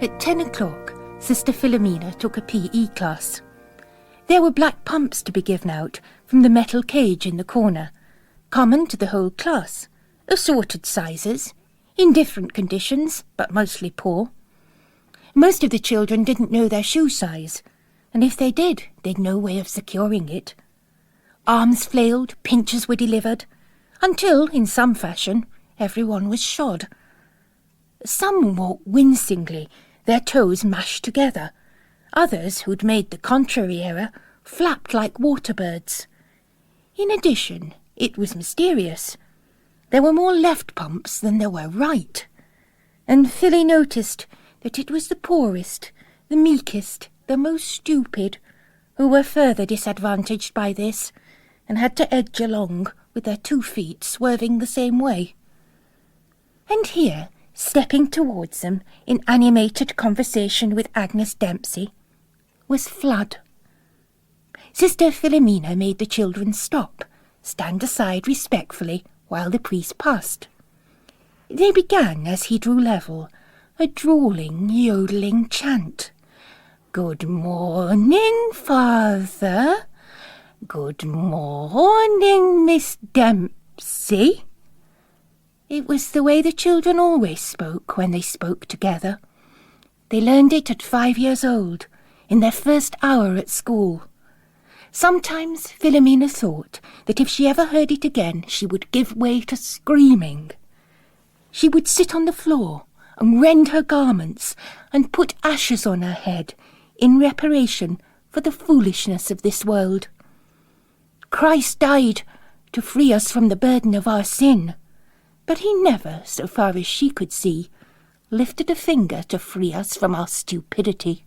At 10 o'clock, Sister Philomena took a PE class. There were black pumps to be given out from the metal cage in the corner, common to the whole class, assorted sizes, in different conditions, but mostly poor. Most of the children didn't know their shoe size, and if they did, they'd no way of securing it. Arms flailed, pinches were delivered, until, in some fashion, everyone was shod. Some walked wincingly, their toes mashed together. Others, who'd made the contrary error, flapped like water birds. In addition, it was mysterious. There were more left pumps than there were right, and Philly noticed that it was the poorest, the meekest, the most stupid, who were further disadvantaged by this, and had to edge along with their 2 feet swerving the same way. And here, stepping towards them in animated conversation with Agnes Dempsey, was Flood. Sister Philomena made the children stop, stand aside respectfully while the priest passed. They began, as he drew level, a drawling, yodeling chant. "Good morning, Father. Good morning, Miss Dempsey." It was the way the children always spoke when they spoke together. They learned it at 5 years old, in their first hour at school. Sometimes Philomena thought that if she ever heard it again, she would give way to screaming. She would sit on the floor and rend her garments and put ashes on her head in reparation for the foolishness of this world. Christ died to free us from the burden of our sin, but he never, so far as she could see, lifted a finger to free us from our stupidity.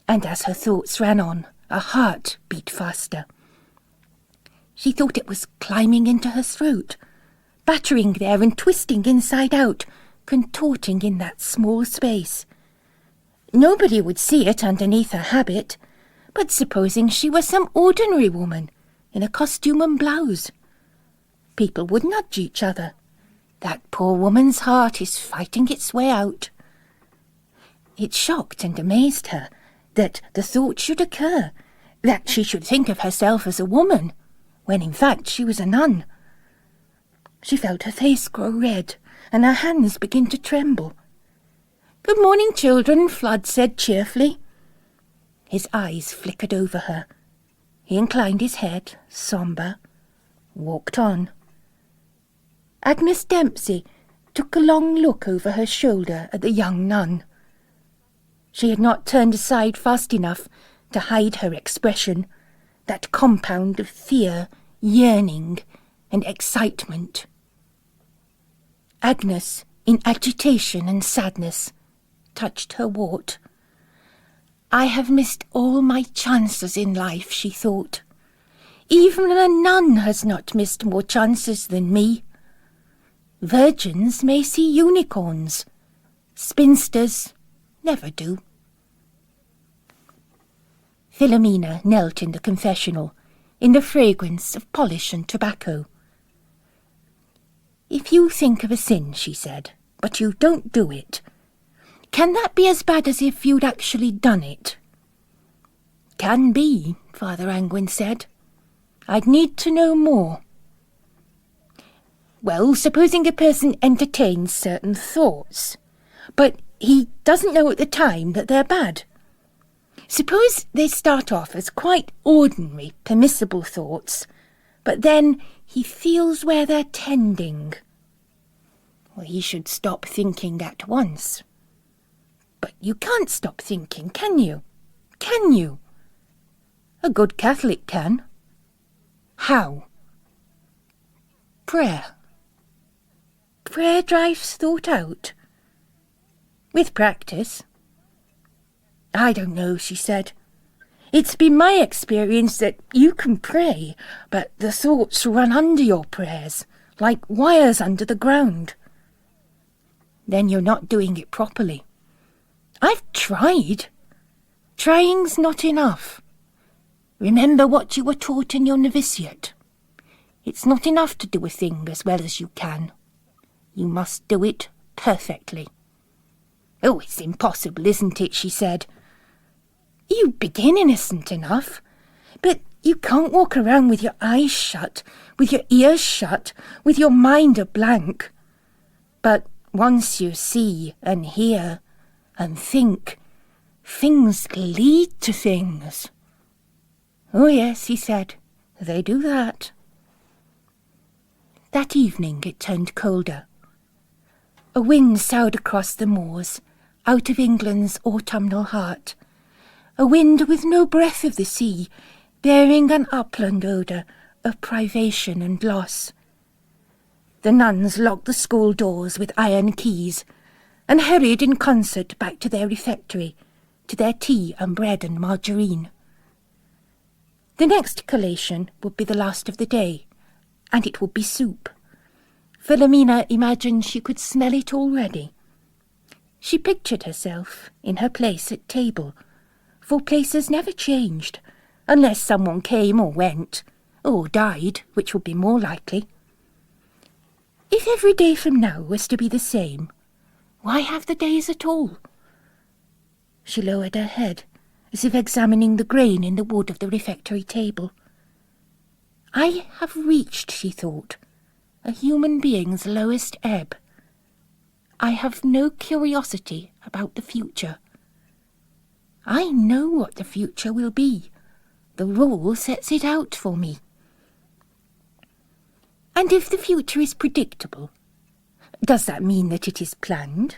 And as her thoughts ran on, her heart beat faster. She thought it was climbing into her throat, battering there and twisting inside out, contorting in that small space. Nobody would see it underneath her habit, but supposing she was some ordinary woman in a costume and blouse? People would nudge each other. That poor woman's heart is fighting its way out. It shocked and amazed her that the thought should occur, that she should think of herself as a woman, when in fact she was a nun. She felt her face grow red, and her hands begin to tremble. "Good morning, children," Flood said cheerfully. His eyes flickered over her. He inclined his head, sombre, walked on. Agnes Dempsey took a long look over her shoulder at the young nun. She had not turned aside fast enough to hide her expression, that compound of fear, yearning, and excitement. Agnes, in agitation and sadness, touched her wart. "I have missed all my chances in life," she thought. "Even a nun has not missed more chances than me. Virgins may see unicorns. Spinsters never do." Philomena knelt in the confessional, in the fragrance of polish and tobacco. "If you think of a sin," she said, "but you don't do it, can that be as bad as if you'd actually done it?" "Can be," Father Angwin said. "I'd need to know more." "Well, supposing a person entertains certain thoughts, but he doesn't know at the time that they're bad. Suppose they start off as quite ordinary, permissible thoughts, but then he feels where they're tending. Well, he should stop thinking at once. But you can't stop thinking, can you? Can you? A good Catholic can. How? Prayer. Prayer drives thought out. With practice. "I don't know," she said. "It's been my experience that you can pray, but the thoughts run under your prayers, like wires under the ground." "Then you're not doing it properly." "I've tried. Trying's not enough. Remember what you were taught in your novitiate. It's not enough to do a thing as well as you can. You must do it perfectly." "Oh, it's impossible, isn't it?" she said. "You begin innocent enough, but you can't walk around with your eyes shut, with your ears shut, with your mind a blank. But once you see and hear and think, things lead to things." "Oh yes," he said, "they do that." That evening it turned colder. A wind soughed across the moors, out of England's autumnal heart, a wind with no breath of the sea, bearing an upland odour of privation and loss. The nuns locked the school doors with iron keys and hurried in concert back to their refectory, to their tea and bread and margarine. The next collation would be the last of the day, and it would be soup. Philomena imagined she could smell it already. She pictured herself in her place at table, for places never changed, unless someone came or went, or died, which would be more likely. If every day from now was to be the same, why have the days at all? She lowered her head, as if examining the grain in the wood of the refectory table. I have reached, she thought, a human being's lowest ebb. I have no curiosity about the future. I know what the future will be. The rule sets it out for me. And if the future is predictable, does that mean that it is planned?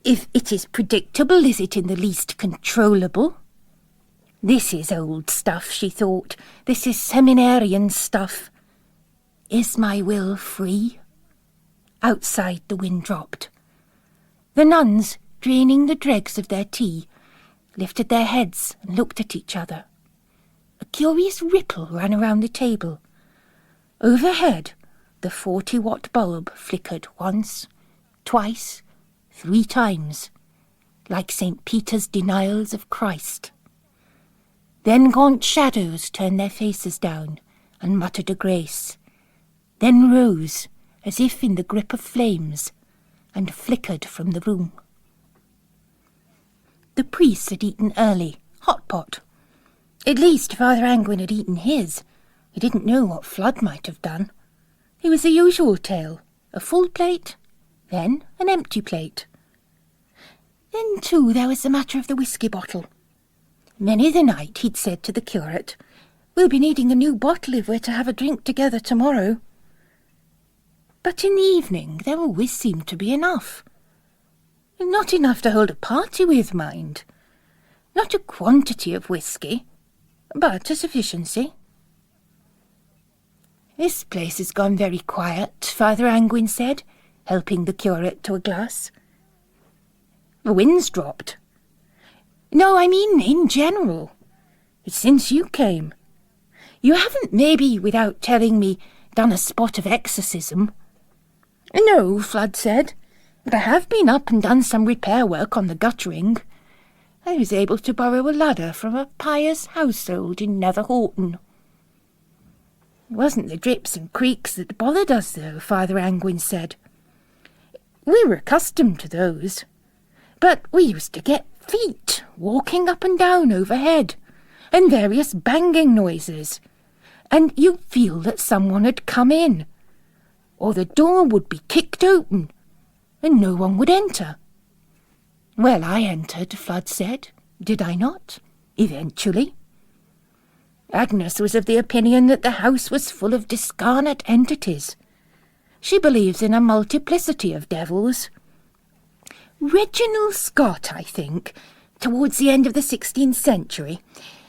If it is predictable, is it in the least controllable? This is old stuff, she thought. This is seminarian stuff. Is my will free? Outside the wind dropped. The nuns, draining the dregs of their tea, lifted their heads and looked at each other. A curious ripple ran around the table. Overhead, the 40-watt bulb flickered once, twice, 3 times, like St. Peter's denials of Christ. Then gaunt shadows turned their faces down and muttered a grace, then rose, as if in the grip of flames, and flickered from the room. The priest had eaten early, hot pot. At least Father Angwin had eaten his. He didn't know what Flood might have done. It was the usual tale, a full plate, then an empty plate. Then, too, there was the matter of the whisky bottle. Many the night he'd said to the curate, "We'll be needing a new bottle if we're to have a drink together tomorrow." But in the evening there always seemed to be enough. Not enough to hold a party with, mind. Not a quantity of whisky, but a sufficiency. "This place has gone very quiet," Father Angwin said, helping the curate to a glass. "The wind's dropped." "No, I mean in general. It's since you came. You haven't, maybe, without telling me, done a spot of exorcism." "No," Flood said, "but I have been up and done some repair work on the guttering. I was able to borrow a ladder from a pious household in Nether Horton." "It wasn't the drips and creaks that bothered us, though," Father Angwin said. "We were accustomed to those. But we used to get feet walking up and down overhead, and various banging noises, and you'd feel that someone had come in, or the door would be kicked open, and no one would enter." "Well, I entered," Flood said. "Did I not? Eventually." Agnes was of the opinion that the house was full of discarnate entities. She believes in a multiplicity of devils. Reginald Scott, I think, towards the end of the 16th century,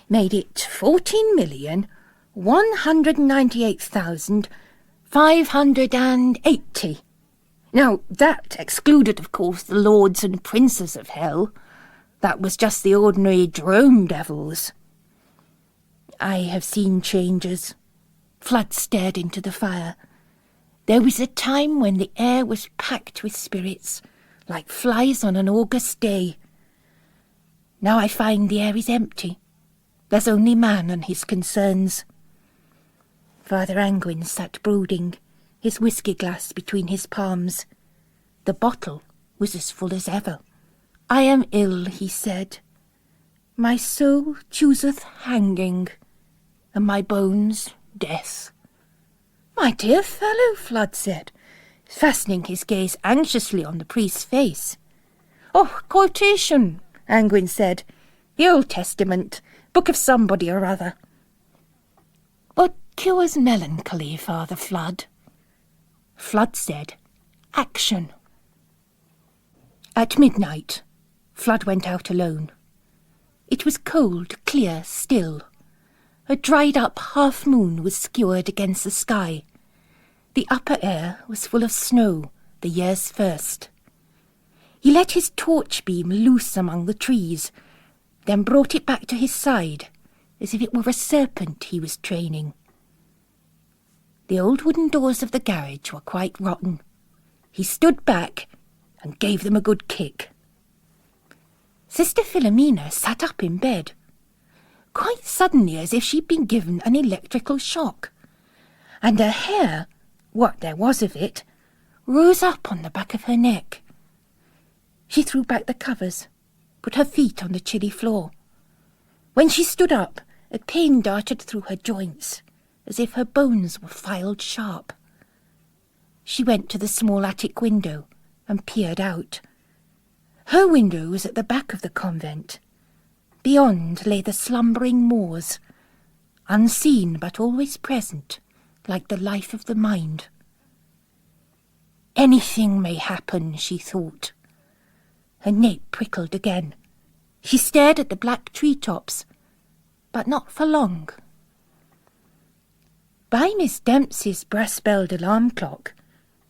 made it 14,198,580. Now, that excluded, of course, the lords and princes of hell. That was just the ordinary drone devils. I have seen changes. Flood stared into the fire. There was a time when the air was packed with spirits, like flies on an August day. Now I find the air is empty. There's only man and his concerns." Father Angwin sat brooding, his whisky glass between his palms. The bottle was as full as ever, I am ill, he said. My soul chooseth hanging, and my bones death. My dear fellow, Flood said, fastening his gaze anxiously on the priest's face. Oh, quotation, Angwin said. The Old Testament, book of somebody or other. What cures melancholy, Father Flood? Flood said, action. At midnight, Flood went out alone. It was cold, clear, still. A dried-up half-moon was skewered against the sky. The upper air was full of snow, the year's first. He let his torch beam loose among the trees, then brought it back to his side, as if it were a serpent he was training. The old wooden doors of the garage were quite rotten. He stood back and gave them a good kick. Sister Philomena sat up in bed, quite suddenly as if she'd been given an electrical shock, and her hair, what there was of it, rose up on the back of her neck. She threw back the covers, put her feet on the chilly floor. When she stood up, a pain darted through her joints, as if her bones were filed sharp. She went to the small attic window and peered out. Her window was at the back of the convent. Beyond lay the slumbering moors, unseen but always present, like the life of the mind. Anything may happen, she thought. Her nape prickled again. She stared at the black treetops, but not for long. By Miss Dempsey's brass-belled alarm clock,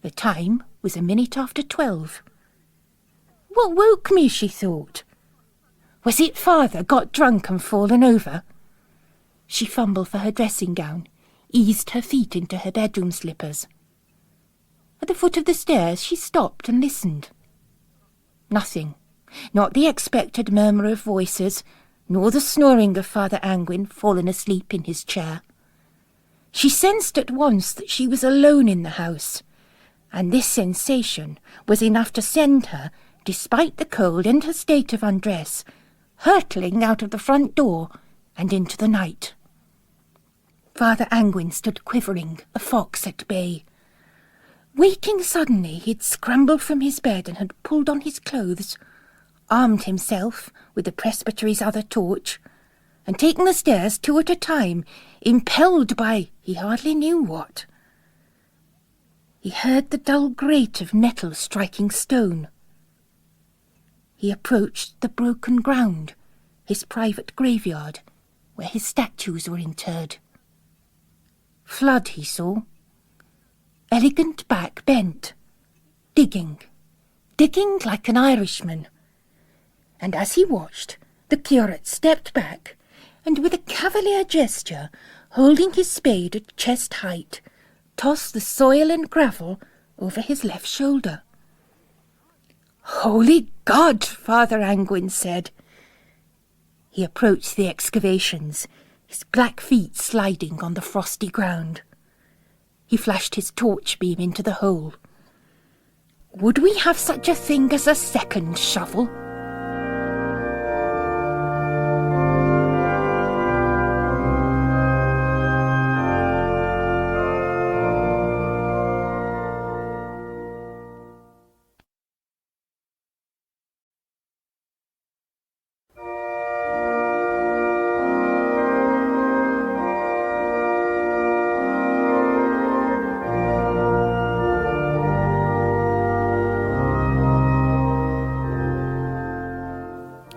the time was a minute after 12. What woke me, she thought? Was it Father got drunk and fallen over? She fumbled for her dressing gown, eased her feet into her bedroom slippers. At the foot of the stairs she stopped and listened. Nothing, not the expected murmur of voices, nor the snoring of Father Angwin fallen asleep in his chair. She sensed at once that she was alone in the house, and this sensation was enough to send her, despite the cold and her state of undress, hurtling out of the front door and into the night. Father Angwin stood quivering, a fox at bay. Waking suddenly, he had scrambled from his bed and had pulled on his clothes, armed himself with the presbytery's other torch, and taken the stairs 2 at a time, impelled by he hardly knew what. He heard the dull grate of metal striking stone. He approached the broken ground, his private graveyard, where his statues were interred. Flood, he saw. Elegant back bent, digging like an Irishman. And as he watched, the curate stepped back, and with a cavalier gesture, holding his spade at chest height, tossed the soil and gravel over his left shoulder. "Holy God!" Father Angwin said. He approached the excavations, his black feet sliding on the frosty ground. He flashed his torch beam into the hole. Would we have such a thing as a second shovel?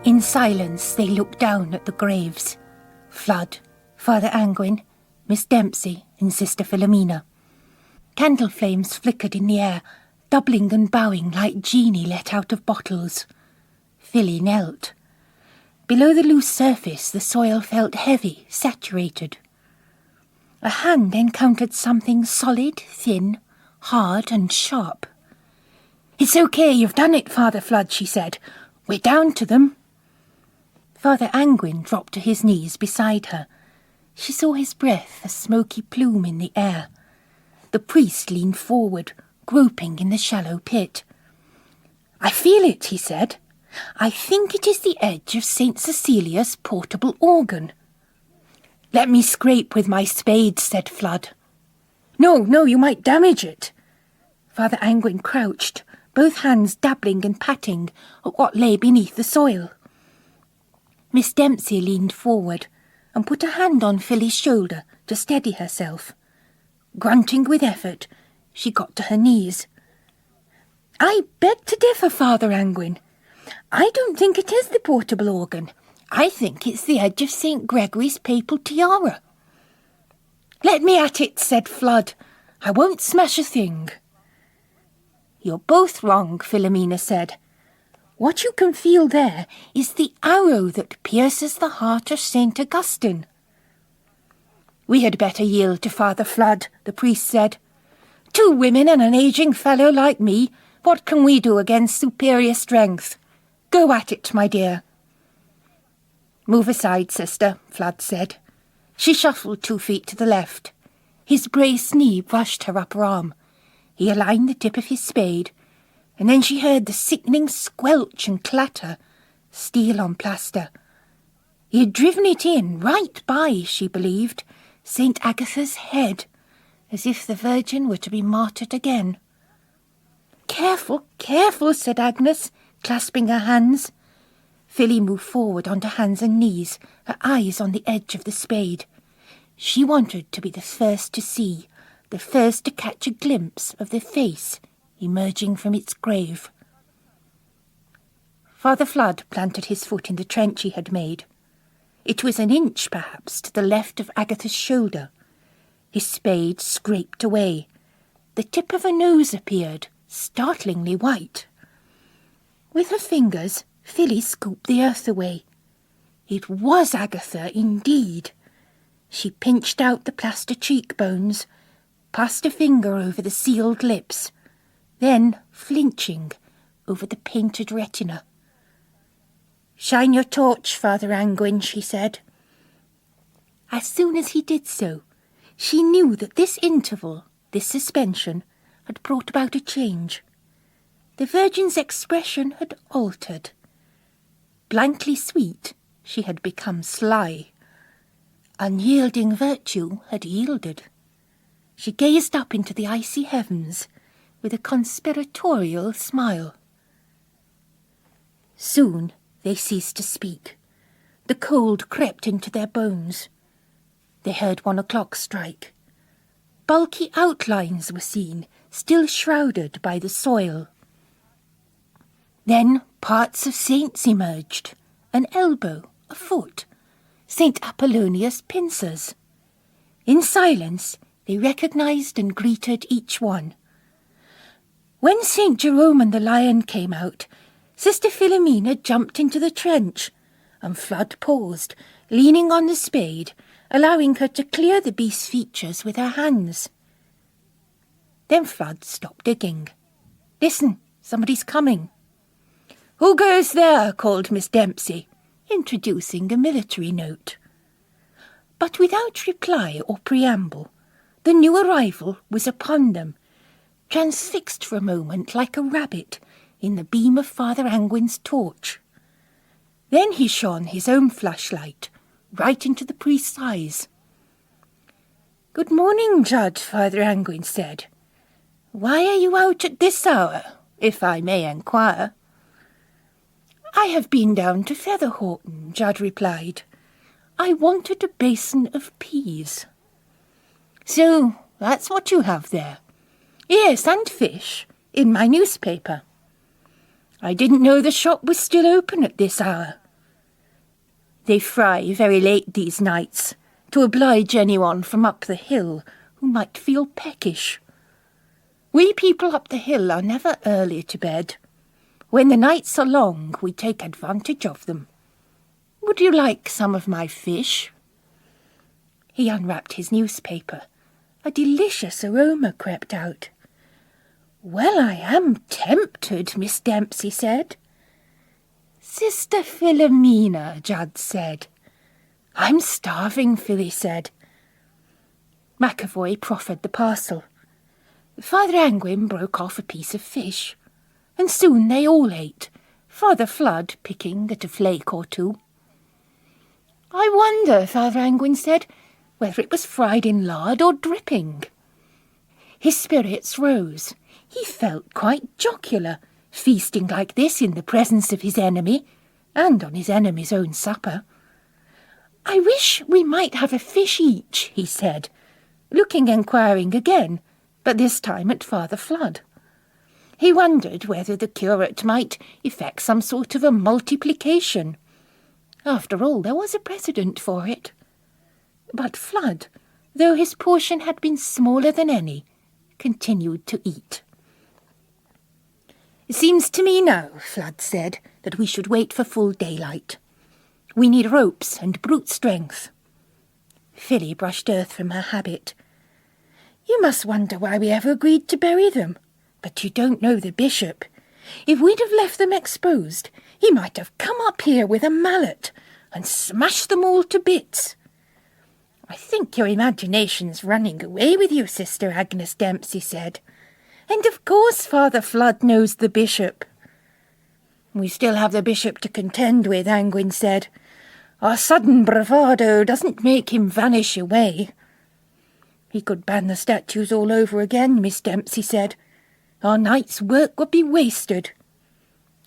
In silence they looked down at the graves. Flood, Father Angwin, Miss Dempsey and Sister Philomena. Candle flames flickered in the air, doubling and bowing like genii let out of bottles. Philly knelt. Below the loose surface the soil felt heavy, saturated. A hand encountered something solid, thin, hard and sharp. "It's okay, you've done it, Father Flood," she said. "We're down to them." Father Angwin dropped to his knees beside her. She saw his breath, a smoky plume in the air. The priest leaned forward, groping in the shallow pit. "I feel it," he said. I think it is the edge of St. Cecilia's portable organ. Let me scrape with my spade, said Flood. No, you might damage it. Father Anguin crouched, both hands dabbling and patting at what lay beneath the soil. Miss Dempsey leaned forward and put a hand on Philly's shoulder to steady herself. Grunting with effort, she got to her knees. I beg to differ, Father Anguin. I don't think it is the portable organ. I think it's the edge of St. Gregory's papal tiara. Let me at it, said Flood. I won't smash a thing. You're both wrong, Philomena said. What you can feel there is the arrow that pierces the heart of St. Augustine. We had better yield to Father Flood, the priest said. 2 women and an ageing fellow like me, what can we do against superior strength? Go at it, my dear. Move aside, sister, Flood said. She shuffled 2 feet to the left. His braced knee brushed her upper arm. He aligned the tip of his spade, and then she heard the sickening squelch and clatter, steel on plaster. He had driven it in, right by, she believed, St. Agatha's head, as if the Virgin were to be martyred again. Careful, careful, said Agnes, clasping her hands. Philly moved forward onto hands and knees, her eyes on the edge of the spade. She wanted to be the first to see, the first to catch a glimpse of the face emerging from its grave. Father Flood planted his foot in the trench he had made. It was an inch, perhaps, to the left of Agatha's shoulder. His spade scraped away. The tip of a nose appeared, startlingly white. With her fingers, Philly scooped the earth away. It was Agatha, indeed. She pinched out the plaster cheekbones, passed a finger over the sealed lips, then, flinching, over the painted retina. "Shine your torch, Father Anguin," she said. As soon as he did so, she knew that this interval, this suspension, had brought about a change. The Virgin's expression had altered. Blankly sweet, she had become sly. Unyielding virtue had yielded. She gazed up into the icy heavens with a conspiratorial smile. Soon they ceased to speak. The cold crept into their bones. They heard 1 o'clock strike. Bulky outlines were seen, still shrouded by the soil. Then parts of saints emerged, an elbow, a foot, St. Apollonius' pincers. In silence, they recognized and greeted each one. When St. Jerome and the lion came out, Sister Philomena jumped into the trench, and Flood paused, leaning on the spade, allowing her to clear the beast's features with her hands. Then Flood stopped digging. "Listen, somebody's coming." "Who goes there?" called Miss Dempsey, introducing a military note. But without reply or preamble, the new arrival was upon them, transfixed for a moment like a rabbit in the beam of Father Anguin's torch. Then he shone his own flashlight right into the priest's eyes. "Good morning, Judd," Father Anguin said. "Why are you out at this hour, if I may enquire?" "I have been down to Featherhorton," Judd replied. "I wanted a basin of peas." "So that's what you have there?" "Yes, and fish, in my newspaper." "I didn't know the shop was still open at this hour." "They fry very late these nights, to oblige anyone from up the hill who might feel peckish. We people up the hill are never early to bed. When the nights are long, we take advantage of them. Would you like some of my fish?" He unwrapped his newspaper. A delicious aroma crept out. "Well, I am tempted," Miss Dempsey said. "Sister Philomena," Judd said. "I'm starving," Philly said. McAvoy proffered the parcel. Father Anguin broke off a piece of fish, and soon they all ate, Father Flood picking at a flake or two. "I wonder," Father Angwin said, "whether it was fried in lard or dripping." His spirits rose. He felt quite jocular, feasting like this in the presence of his enemy, and on his enemy's own supper. "I wish we might have a fish each," he said, looking enquiring again, but this time at Father Flood. He wondered whether the curate might effect some sort of a multiplication. After all, there was a precedent for it. But Flood, though his portion had been smaller than any, continued to eat. "It seems to me now," Flood said, "that we should wait for full daylight. We need ropes and brute strength." Philly brushed earth from her habit. "You must wonder why we ever agreed to bury them. But you don't know the bishop. If we'd have left them exposed, he might have come up here with a mallet and smashed them all to bits." "I think your imagination's running away with you, Sister Agnes," Dempsey said. "And of course Father Flood knows the bishop." "We still have the bishop to contend with," Angwin said. "Our sudden bravado doesn't make him vanish away." "He could ban the statues all over again," Miss Dempsey said. "Our night's work would be wasted."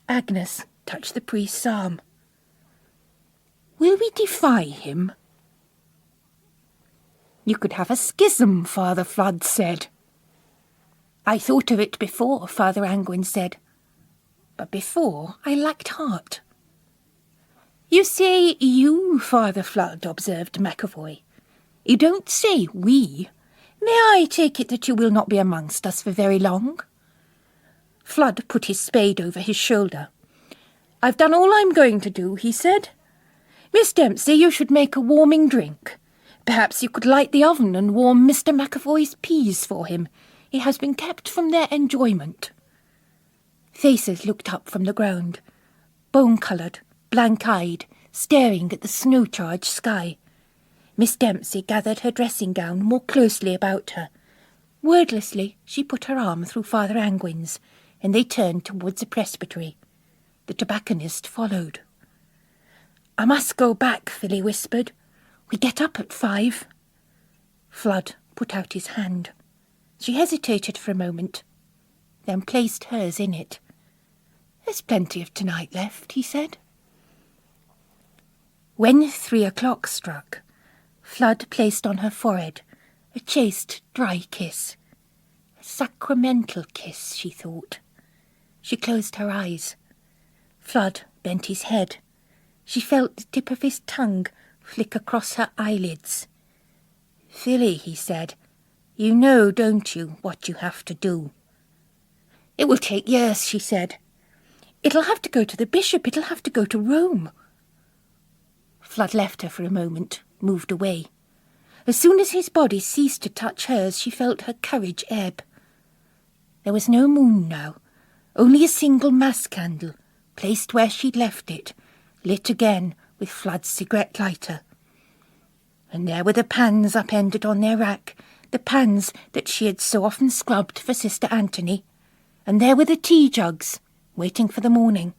Agnes touched the priest's arm. "Will we defy him?" "You could have a schism," Father Flood said. "I thought of it before," Father Angwin said. "But before I lacked heart." "You say you, Father Flood," observed McAvoy. "You don't say we. May I take it that you will not be amongst us for very long?" Flood put his spade over his shoulder. "I've done all I'm going to do," he said. "Miss Dempsey, you should make a warming drink. Perhaps you could light the oven and warm Mr. McAvoy's peas for him. He has been kept from their enjoyment." Faces looked up from the ground, bone-coloured, blank-eyed, staring at the snow-charged sky. Miss Dempsey gathered her dressing-gown more closely about her. Wordlessly, she put her arm through Father Angwin's, and they turned towards the presbytery. The tobacconist followed. "I must go back," Philly whispered. "We get up at 5. Flood put out his hand. She hesitated for a moment, then placed hers in it. "There's plenty of tonight left," he said. When 3 o'clock struck, Flood placed on her forehead a chaste, dry kiss. A sacramental kiss, she thought. She closed her eyes. Flood bent his head. She felt the tip of his tongue flick across her eyelids. "Philly," he said, "you know, don't you, what you have to do?" "It will take years," she said. "It'll have to go to the bishop. It'll have to go to Rome." Flood left her for a moment, moved away. As soon as his body ceased to touch hers, she felt her courage ebb. There was no moon now, only a single mass candle, placed where she'd left it, lit again with Flood's cigarette lighter. And there were the pans upended on their rack, the pans that she had so often scrubbed for Sister Anthony, and there were the tea jugs, waiting for the morning.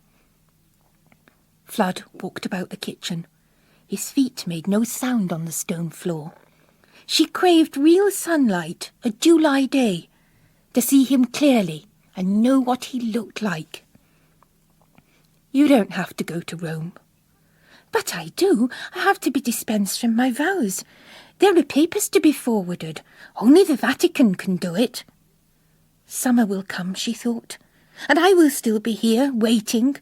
Flood walked about the kitchen. His feet made no sound on the stone floor. She craved real sunlight, a July day, to see him clearly and know what he looked like. "You don't have to go to Rome." "But I do. I have to be dispensed from my vows. There are papers to be forwarded. Only the Vatican can do it." "Summer will come," she thought, "and I will still be here, waiting.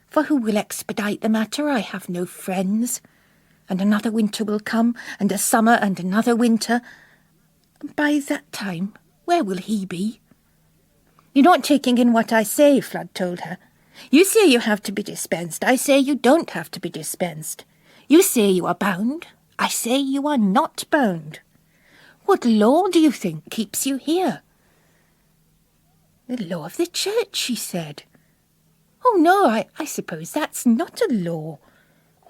For who will expedite the matter? I have no friends. And another winter will come, and a summer, and another winter. By that time, where will he be?" "You're not taking in what I say," Flood told her. "You say you have to be dispensed. I say you don't have to be dispensed. You say you are bound. I say you are not bound. What law do you think keeps you here?" "The law of the church," she said. "Oh, no, I suppose that's not a law.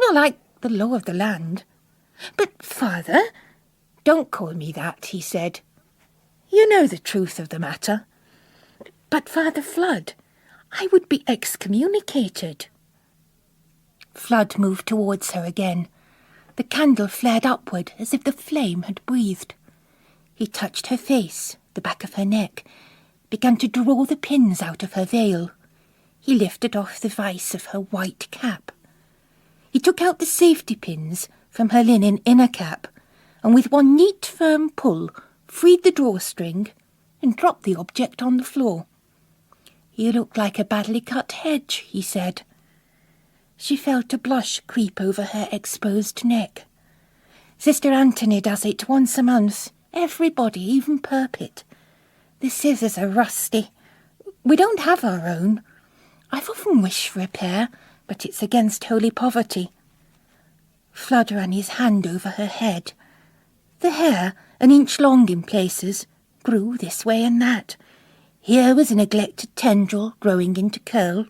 Not like the law of the land." "But, Father—" "Don't call me that," he said. "You know the truth of the matter." "But, Father Flood, I would be excommunicated. Flood moved towards her again. The candle flared upward as if the flame had breathed. He touched her face, the back of her neck, began to draw the pins out of her veil. He lifted off the vice of her white cap. He took out the safety pins from her linen inner cap, and with one neat, firm pull, freed the drawstring and dropped the object on the floor. "You look like a badly cut hedge," he said. She felt a blush creep over her exposed neck. "Sister Anthony does it once a month. Everybody, even Purpit. The scissors are rusty. We don't have our own. I've often wished for a pair, but it's against holy poverty." Flood ran his hand over her head. The hair, an inch long in places, grew this way and that. Here was a neglected tendril growing into curl.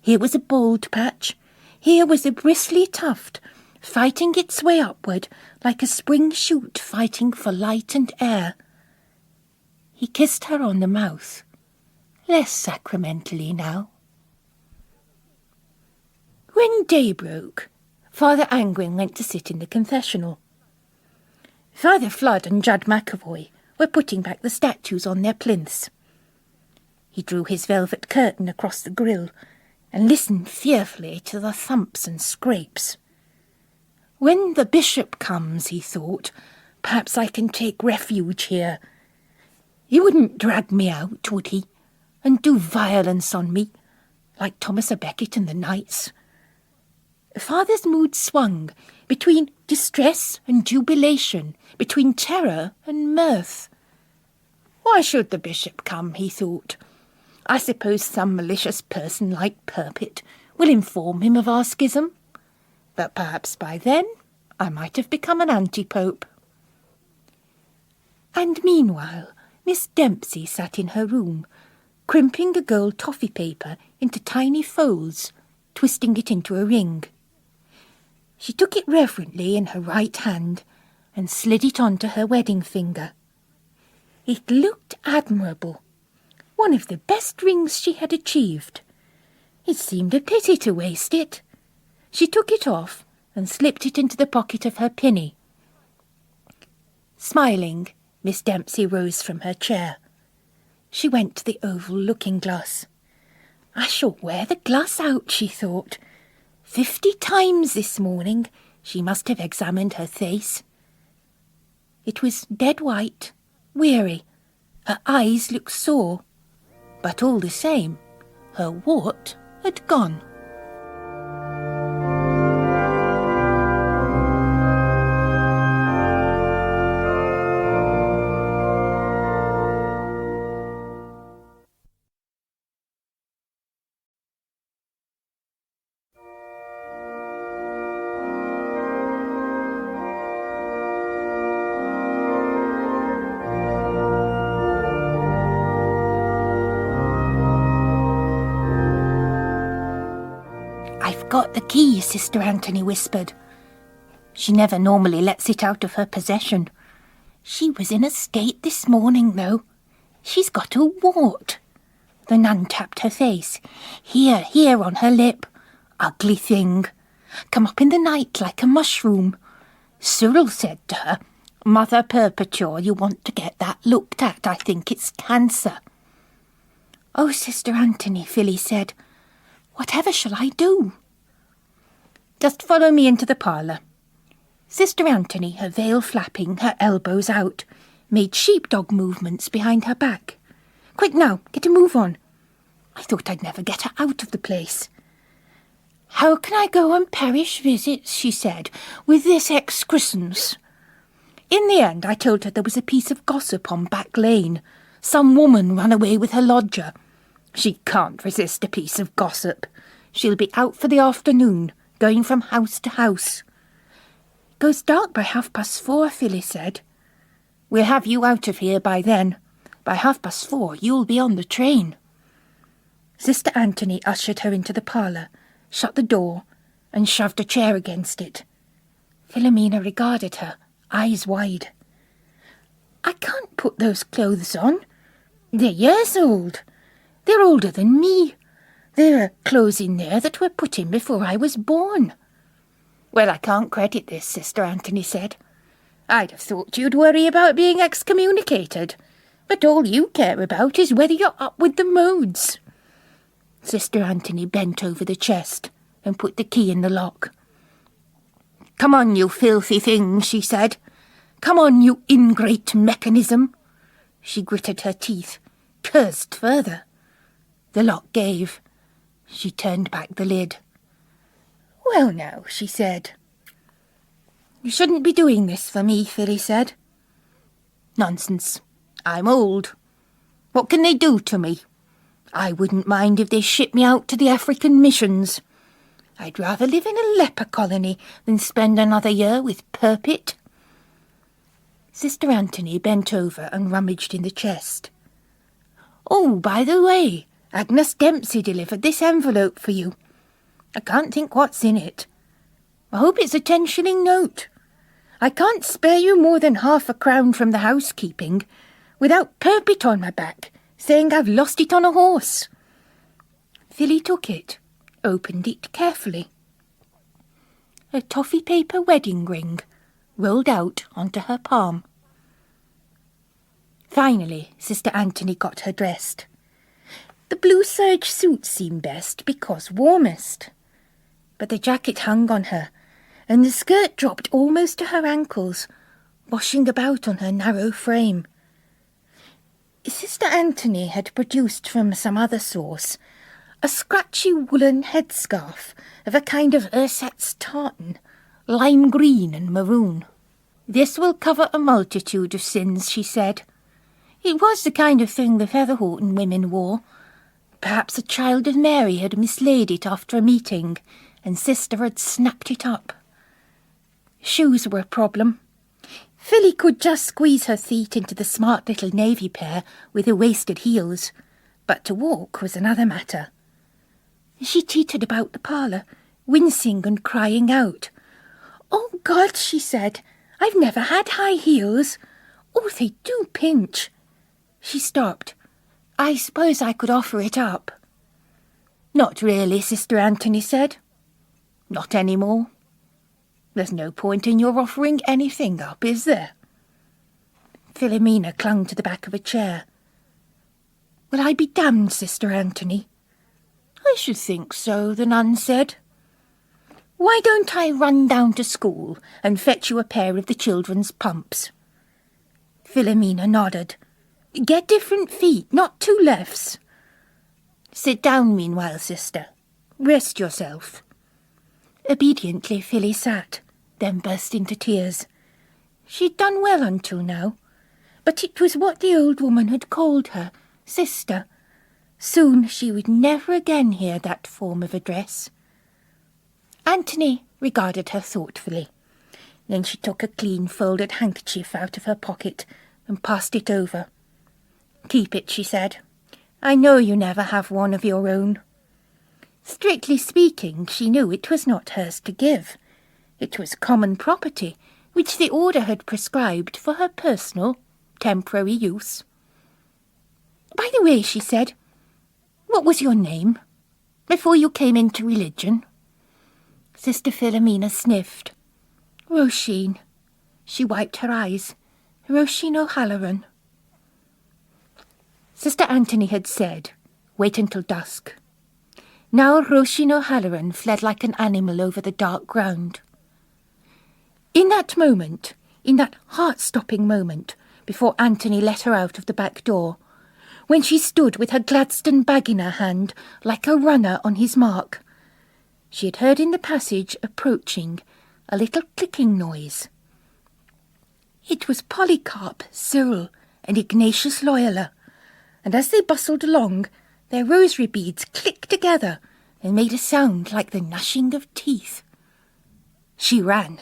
Here was a bald patch. Here was a bristly tuft, fighting its way upward like a spring shoot fighting for light and air. He kissed her on the mouth, less sacramentally now. When day broke, Father Angwin went to sit in the confessional. Father Flood and Judd McAvoy were putting back the statues on their plinths. He drew his velvet curtain across the grille and listened fearfully to the thumps and scrapes. When the bishop comes, he thought, perhaps I can take refuge here. He wouldn't drag me out, would he, and do violence on me, like Thomas à Becket and the knights? Father's mood swung between distress and jubilation, between terror and mirth. Why should the bishop come, he thought. I suppose some malicious person like Purpit will inform him of our schism. But perhaps by then I might have become an anti-pope. And meanwhile, Miss Dempsey sat in her room, crimping a gold toffee paper into tiny folds, twisting it into a ring. She took it reverently in her right hand and slid it onto her wedding finger. It looked admirable, one of the best rings she had achieved. It seemed a pity to waste it. She took it off and slipped it into the pocket of her pinny. Smiling, Miss Dempsey rose from her chair. She went to the oval looking-glass. I shall wear the glass out, she thought. 50 times this morning she must have examined her face. It was dead white, weary. Her eyes looked sore. But all the same, her wart had gone. I've got the key, Sister Anthony whispered. She never normally lets it out of her possession. She was in a state this morning, though. She's got a wart. The nun tapped her face. Here on her lip. Ugly thing. Come up in the night like a mushroom. Cyril said to her, Mother Perpetua, you want to get that looked at. I think it's cancer. Oh, Sister Anthony, Philly said. Whatever shall I do? Just follow me into the parlour. Sister Anthony, her veil flapping, her elbows out, made sheepdog movements behind her back. Quick now, get a move on. I thought I'd never get her out of the place. How can I go on parish visits, she said, with this excrescence? In the end, I told her there was a piece of gossip on Back Lane. Some woman ran away with her lodger. She can't resist a piece of gossip. She'll be out for the afternoon, going from house to house. It goes dark by 4:30, Philly said. We'll have you out of here by then. By 4:30 you'll be on the train. Sister Anthony ushered her into the parlour, shut the door, and shoved a chair against it. Philomena regarded her, eyes wide. I can't put those clothes on. They're years old. They're older than me. There are clothes in there that were put in before I was born." "Well, I can't credit this," Sister Anthony said. "I'd have thought you'd worry about being excommunicated, but all you care about is whether you're up with the modes." Sister Anthony bent over the chest and put the key in the lock. "Come on, you filthy thing," she said. "Come on, you ingrate mechanism." She gritted her teeth, cursed further. The lock gave. She turned back the lid. "Well now," she said. "You shouldn't be doing this for me," Philly said. "Nonsense. I'm old. What can they do to me? I wouldn't mind if they shipped me out to the African missions. I'd rather live in a leper colony than spend another year with Purpit." Sister Anthony bent over and rummaged in the chest. "Oh, by the way, Agnes Dempsey delivered this envelope for you. I can't think what's in it. I hope it's a 10-shilling note. I can't spare you more than £0.50 from the housekeeping without Purpit on my back, saying I've lost it on a horse." Philly took it, opened it carefully. A toffee paper wedding ring rolled out onto her palm. Finally, Sister Anthony got her dressed. The blue serge suit seemed best because warmest, but the jacket hung on her, and the skirt dropped almost to her ankles, washing about on her narrow frame. Sister Anthony had produced from some other source a scratchy woolen headscarf of a kind of ersatz tartan, lime green and maroon. "This will cover a multitude of sins," she said. It was the kind of thing the Featherhorton women wore. Perhaps a child of Mary had mislaid it after a meeting, and Sister had snapped it up. Shoes were a problem. Philly could just squeeze her feet into the smart little navy pair with the waisted heels, but to walk was another matter. She teetered about the parlour, wincing and crying out. "Oh, God," she said, "I've never had high heels. Oh, they do pinch." She stopped. "I suppose I could offer it up." "Not really," Sister Anthony said. "Not any more. There's no point in your offering anything up, is there?" Philomena clung to the back of a chair. "Will I be damned, Sister Anthony?" "I should think so," the nun said. "Why don't I run down to school and fetch you a pair of the children's pumps?" Philomena nodded. "Get different feet, not two lefts." "Sit down meanwhile, sister. Rest yourself." Obediently Philly sat, then burst into tears. She'd done well until now, but it was what the old woman had called her, sister. Soon she would never again hear that form of address. Anthony regarded her thoughtfully. Then she took a clean folded handkerchief out of her pocket and passed it over. "Keep it," she said. "I know you never have one of your own." Strictly speaking, she knew it was not hers to give. It was common property, which the order had prescribed for her personal, temporary use. "By the way," she said, "what was your name before you came into religion?" Sister Philomena sniffed. "Roisin." She wiped her eyes. "Roisin O'Halloran." Sister Anthony had said, "Wait until dusk." Now Roisin O'Halloran fled like an animal over the dark ground. In that moment, in that heart-stopping moment, before Anthony let her out of the back door, when she stood with her Gladstone bag in her hand, like a runner on his mark, she had heard in the passage approaching a little clicking noise. It was Polycarp, Cyril, and Ignatius Loyola, and as they bustled along, their rosary beads clicked together and made a sound like the gnashing of teeth. She ran,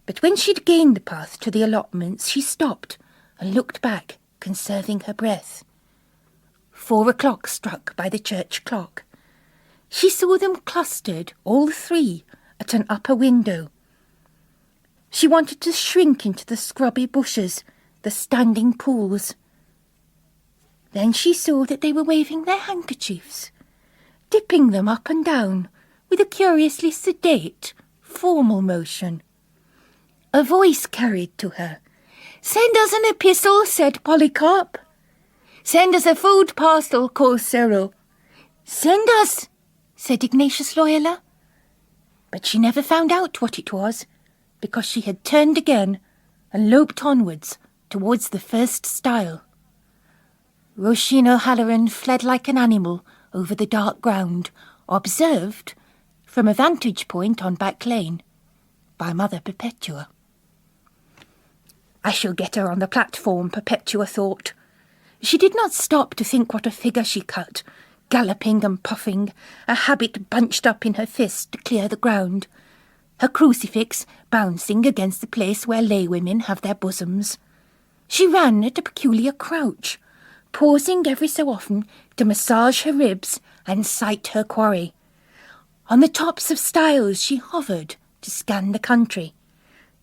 but when she'd gained the path to the allotments, she stopped and looked back, conserving her breath. 4 o'clock struck by the church clock. She saw them clustered, all 3, at an upper window. She wanted to shrink into the scrubby bushes, the standing pools. Then she saw that they were waving their handkerchiefs. dipping them up and down with a curiously sedate, formal motion. A voice carried to her. "Send us an epistle," said Polycarp. "Send us a food parcel," quoth Cyril. "Send us," said Ignatius Loyola. But she never found out what it was, because she had turned again and loped onwards towards the first stile. Roisin O'Halloran fled like an animal over the dark ground, observed, from a vantage point on Back Lane, by Mother Perpetua. "I shall get her on the platform," Perpetua thought. She did not stop to think what a figure she cut, galloping and puffing, a habit bunched up in her fist to clear the ground, her crucifix bouncing against the place where laywomen have their bosoms. She ran at a peculiar crouch, pausing every so often to massage her ribs and sight her quarry. On the tops of stiles she hovered to scan the country.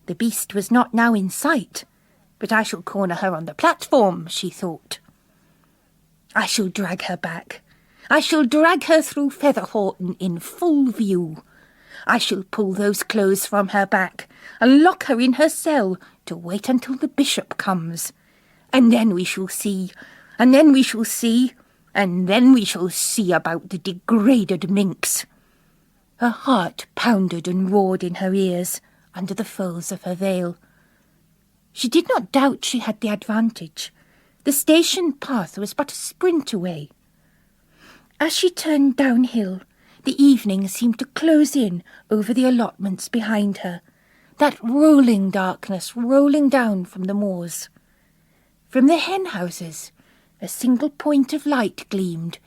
The beast was not now in sight, but I shall corner her on the platform, she thought. I shall drag her back. I shall drag her through Featherhorton in full view. I shall pull those clothes from her back and lock her in her cell to wait until the bishop comes. And then we shall see, and then we shall see, and then we shall see about the degraded minx. Her heart pounded and roared in her ears under the folds of her veil. She did not doubt she had the advantage. The station path was but a sprint away. As she turned downhill, the evening seemed to close in over the allotments behind her, that rolling darkness rolling down from the moors. From the hen houses, a single point of light gleamed,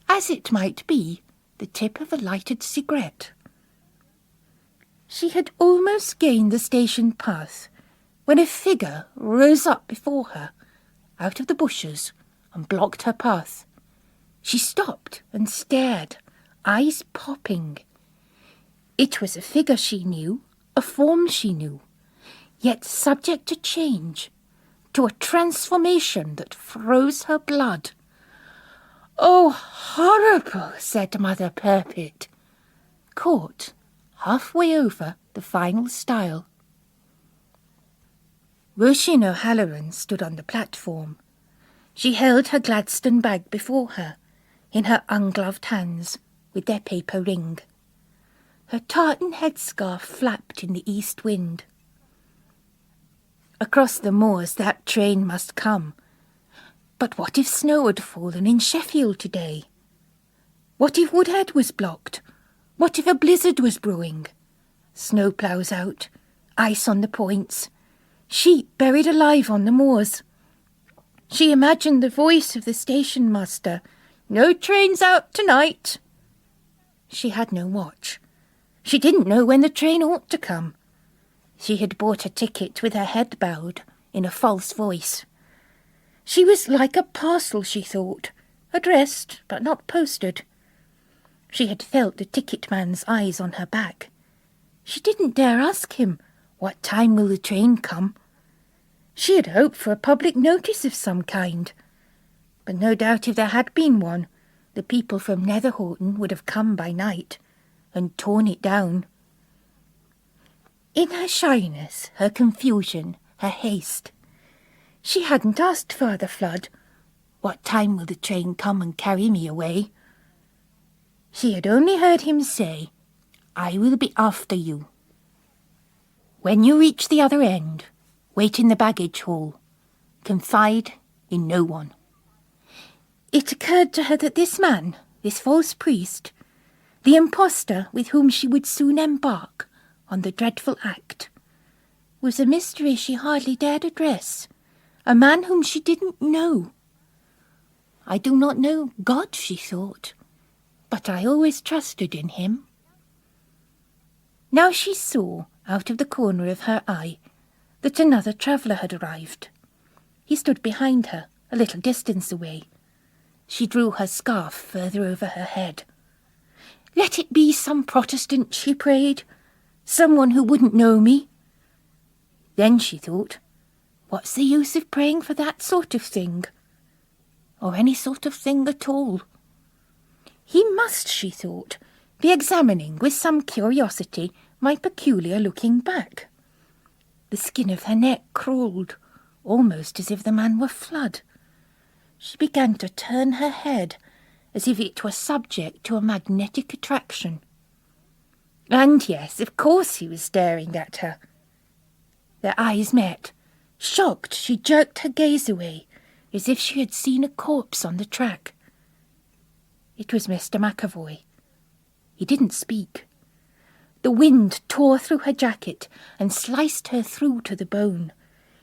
as it might be the tip of a lighted cigarette. She had almost gained the station path when a figure rose up before her, out of the bushes, and blocked her path. She stopped and stared, eyes popping. It was a figure she knew, a form she knew, yet subject to change, to a transformation that froze her blood. "Oh, horrible," said Mother Perpet, caught halfway over the final stile. Roisin O'Halloran stood on the platform. She held her Gladstone bag before her, in her ungloved hands, with their paper ring. Her tartan headscarf flapped in the east wind. Across the moors that train must come. But what if snow had fallen in Sheffield today? What if Woodhead was blocked? What if a blizzard was brewing? Snowploughs out, ice on the points, sheep buried alive on the moors. She imagined the voice of the station master. "No trains out tonight." She had no watch. She didn't know when the train ought to come. She had bought a ticket with her head bowed, in a false voice. She was like a parcel, she thought, addressed but not posted. She had felt the ticket man's eyes on her back. She didn't dare ask him, "What time will the train come?" She had hoped for a public notice of some kind. But no doubt if there had been one, the people from Netherhoughton would have come by night and torn it down. In her shyness, her confusion, her haste, she hadn't asked Father Flood, "What time will the train come and carry me away?" She had only heard him say, "I will be after you. When you reach the other end, wait in the baggage hall. Confide in no one." It occurred to her that this man, this false priest, the impostor with whom she would soon embark on the dreadful act, was a mystery she hardly dared address, a man whom she didn't know. "I do not know God," she thought, "but I always trusted in him." Now she saw, out of the corner of her eye, that another traveller had arrived. He stood behind her, a little distance away. She drew her scarf further over her head. "Let it be some Protestant," she prayed, "someone who wouldn't know me." Then she thought, what's the use of praying for that sort of thing? Or any sort of thing at all? He must, she thought, be examining with some curiosity my peculiar-looking back. The skin of her neck crawled, almost as if the man were Flood. She began to turn her head, as if it were subject to a magnetic attraction. And yes, of course he was staring at her. Their eyes met. Shocked, she jerked her gaze away, as if she had seen a corpse on the track. It was Mr. McAvoy. He didn't speak. The wind tore through her jacket and sliced her through to the bone.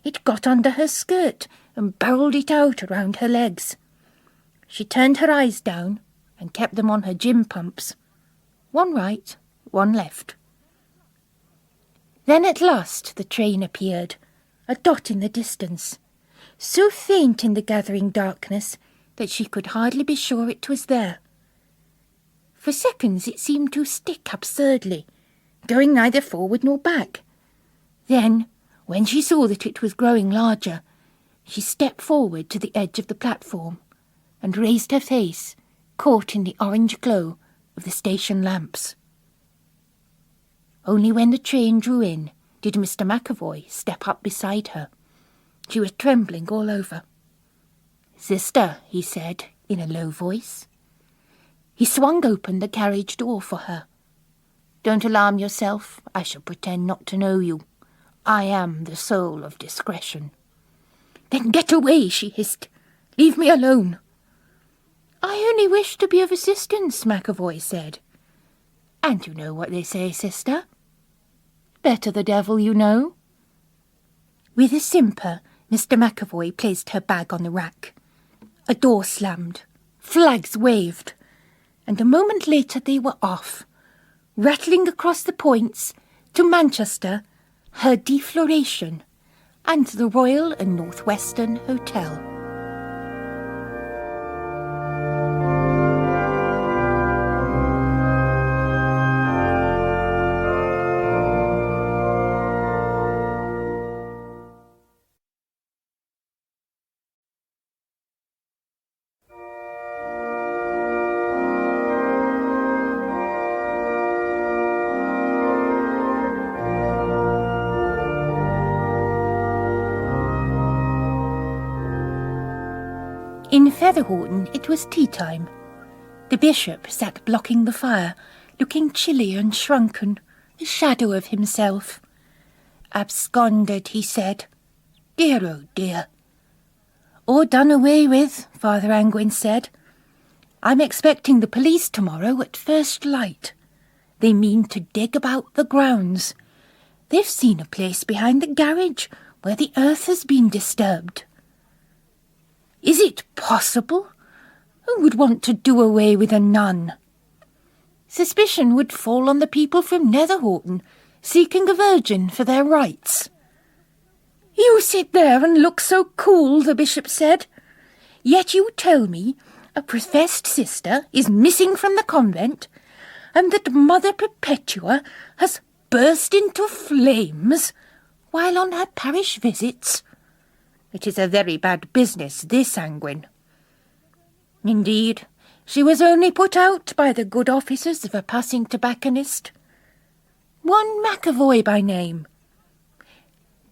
It got under her skirt and barrelled it out around her legs. She turned her eyes down and kept them on her gym pumps. One right, one left. Then at last the train appeared, a dot in the distance, so faint in the gathering darkness that she could hardly be sure it was there. For seconds it seemed to stick absurdly, going neither forward nor back. Then, when she saw that it was growing larger, she stepped forward to the edge of the platform and raised her face, caught in the orange glow of the station lamps. Only when the train drew in did Mr. McAvoy step up beside her. She was trembling all over. "Sister," he said in a low voice. He swung open the carriage door for her. "Don't alarm yourself. I shall pretend not to know you. I am the soul of discretion." "Then get away," she hissed. "Leave me alone." "I only wish to be of assistance," McAvoy said. "And you know what they say, sister? Better the devil you know." With a simper, Mr. McAvoy placed her bag on the rack. A door slammed. Flags waved. And a moment later they were off, rattling across the points to Manchester, her defloration, and the Royal and Northwestern Hotel. In Featherhorton it was tea-time. The bishop sat blocking the fire, looking chilly and shrunken, a shadow of himself. "Absconded," he said. "Dear, oh dear." "Or done away with," Father Angwin said. "I'm expecting the police tomorrow at first light. They mean to dig about the grounds. They've seen a place behind the garage where the earth has been disturbed." "Is it possible? Who would want to do away with a nun?" "Suspicion would fall on the people from Netherhorton, seeking a virgin for their rights." "You sit there and look so cool," the bishop said. "Yet you tell me a professed sister is missing from the convent, and that Mother Perpetua has burst into flames while on her parish visits. It is a very bad business, this, Angwin." "Indeed, she was only put out by the good offices of a passing tobacconist. One McAvoy by name.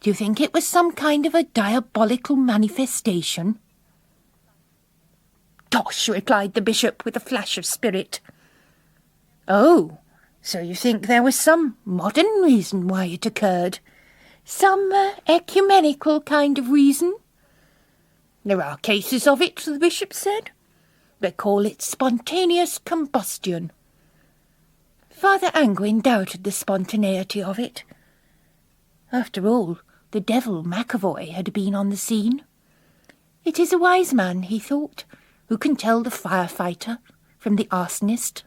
Do you think it was some kind of a diabolical manifestation?" "Tosh," replied the bishop with a flash of spirit. "Oh, so you think there was some modern reason why it occurred? Some ecumenical kind of reason?" "There are cases of it," the bishop said. "They call it spontaneous combustion." Father Angwin doubted the spontaneity of it. After all, the devil McAvoy had been on the scene. It is a wise man, he thought, who can tell the firefighter from the arsonist.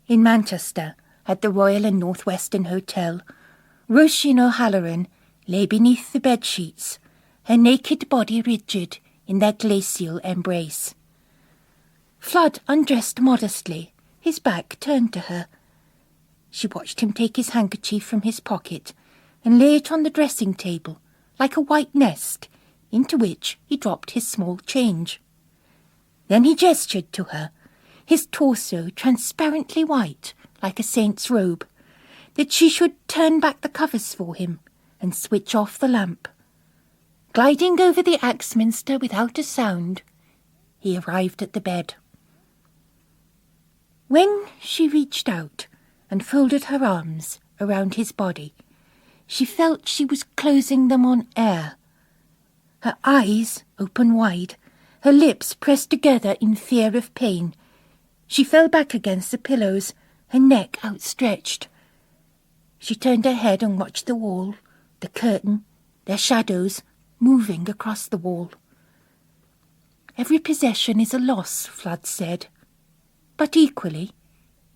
In Manchester, at the Royal and Northwestern Hotel, Roisin O'Halloran lay beneath the bedsheets, her naked body rigid in their glacial embrace. Flood undressed modestly, his back turned to her. She watched him take his handkerchief from his pocket and lay it on the dressing table, like a white nest, into which he dropped his small change. Then he gestured to her, his torso transparently white like a saint's robe, that she should turn back the covers for him and switch off the lamp. Gliding over the Axminster without a sound, he arrived at the bed. When she reached out and folded her arms around his body, she felt she was closing them on air. Her eyes open wide, her lips pressed together in fear of pain. She fell back against the pillows, her neck outstretched. She turned her head and watched the wall, the curtain, their shadows moving across the wall. Every possession is a loss, Flood said, but equally,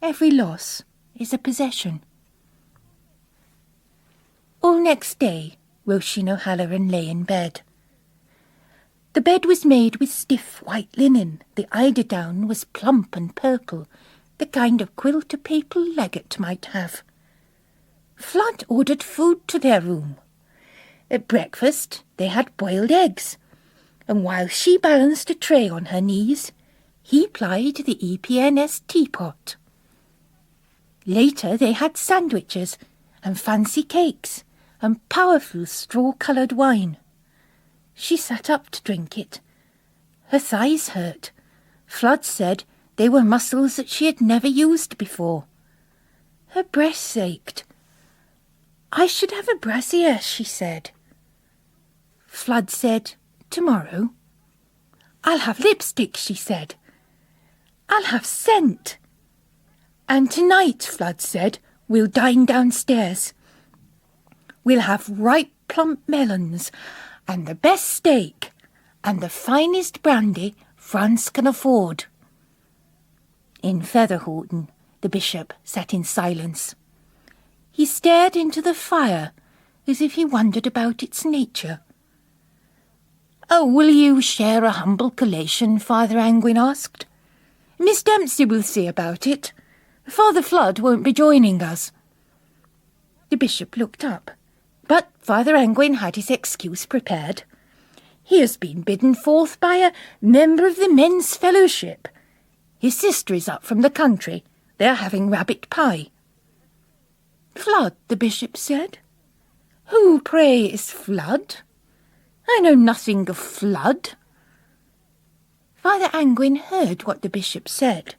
every loss is a possession. All next day, Roisin O'Halloran lay in bed. The bed was made with stiff white linen. The eiderdown was plump and purple, the kind of quilt a papal legate might have. Flood ordered food to their room. At breakfast they had boiled eggs, and while she balanced a tray on her knees, he plied the EPNS teapot. Later they had sandwiches and fancy cakes and powerful straw-coloured wine. She sat up to drink it. Her thighs hurt. Flood said they were muscles that she had never used before. Her breasts ached. "I should have a brassiere," she said. Flood said, "Tomorrow." "I'll have lipstick," she said. "I'll have scent." "And tonight," Flood said, "we'll dine downstairs. We'll have ripe plump melons, and the best steak, and the finest brandy France can afford." In Featherhorton, the bishop sat in silence. He stared into the fire as if he wondered about its nature. "Oh, will you share a humble collation?" Father Angwin asked. "Miss Dempsey will see about it. Father Flood won't be joining us." The bishop looked up, but Father Angwin had his excuse prepared. "He has been bidden forth by a member of the Men's Fellowship. His sister is up from the country. They are having rabbit pie." "Flood," the bishop said. "Who, pray, is Flood? I know nothing of Flood." Father Angwin heard what the bishop said.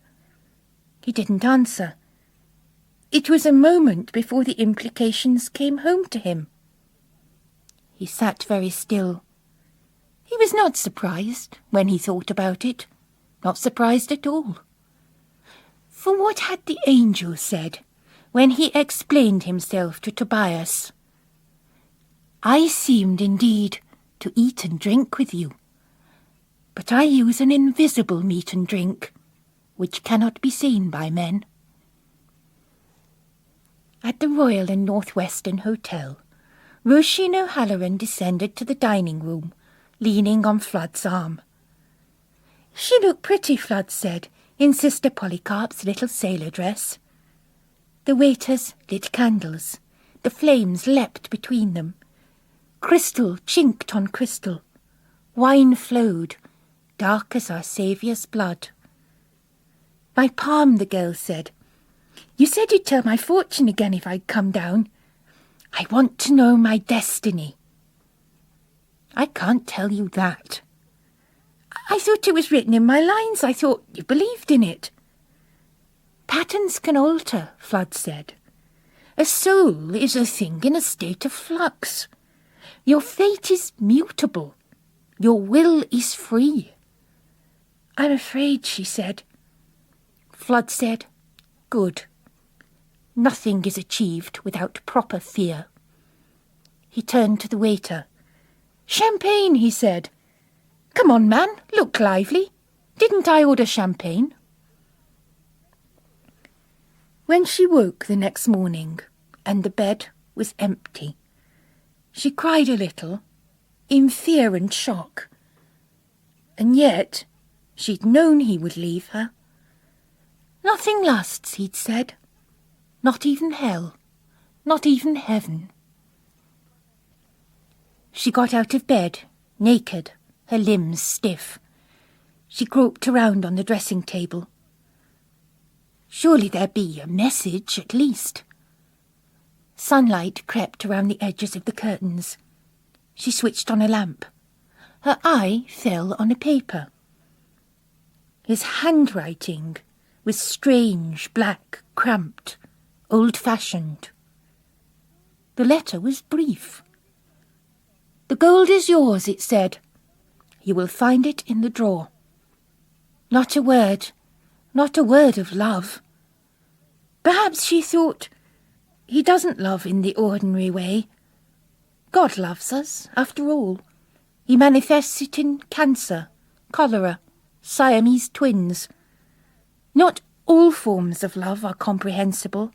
He didn't answer. It was a moment before the implications came home to him. He sat very still. He was not surprised when he thought about it, not surprised at all. For what had the angel said when he explained himself to Tobias? "I seemed indeed to eat and drink with you, but I use an invisible meat and drink, which cannot be seen by men." At the Royal and Northwestern Hotel, Roisin O'Halloran descended to the dining room, leaning on Flood's arm. "She looked pretty," Flood said, in Sister Polycarp's little sailor dress. The waiters lit candles. The flames leapt between them. Crystal chinked on crystal. Wine flowed, dark as our Saviour's blood. "My palm," the girl said. "You said you'd tell my fortune again if I'd come down. I want to know my destiny." "I can't tell you that." "I thought it was written in my lines. I thought you believed in it." "Patterns can alter," Flood said. "A soul is a thing in a state of flux. Your fate is mutable. Your will is free." "I'm afraid," she said. Flood said, "Good. Nothing is achieved without proper fear." He turned to the waiter. "Champagne," he said. "Come on, man, look lively. Didn't I order champagne?" When she woke the next morning, and the bed was empty, she cried a little, in fear and shock. And yet she'd known he would leave her. "Nothing lasts," he'd said. "Not even hell, not even heaven." She got out of bed, naked, her limbs stiff. She groped around on the dressing table. Surely there be a message at least. Sunlight crept around the edges of the curtains. She switched on a lamp. Her eye fell on a paper. His handwriting was strange, black, cramped, old-fashioned. The letter was brief. "The gold is yours," it said. "You will find it in the drawer." Not a word of love. Perhaps, she thought, he doesn't love in the ordinary way. God loves us, after all. He manifests it in cancer, cholera, Siamese twins. Not all forms of love are comprehensible,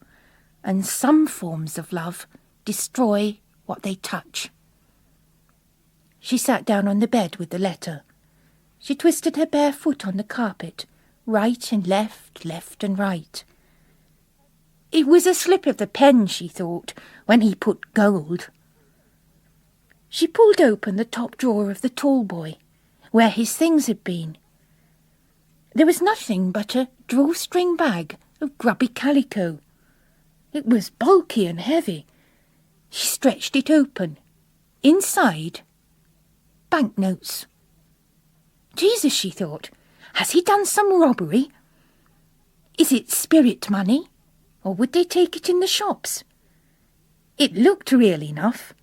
and some forms of love destroy what they touch. She sat down on the bed with the letter. She twisted her bare foot on the carpet, right and left, left and right. It was a slip of the pen, she thought, when he put gold. She pulled open the top drawer of the tall boy, where his things had been. There was nothing but a drawstring bag of grubby calico. It was bulky and heavy. She stretched it open. Inside, banknotes. Jesus, she thought, has he done some robbery? Is it spirit money, or would they take it in the shops? It looked real enough.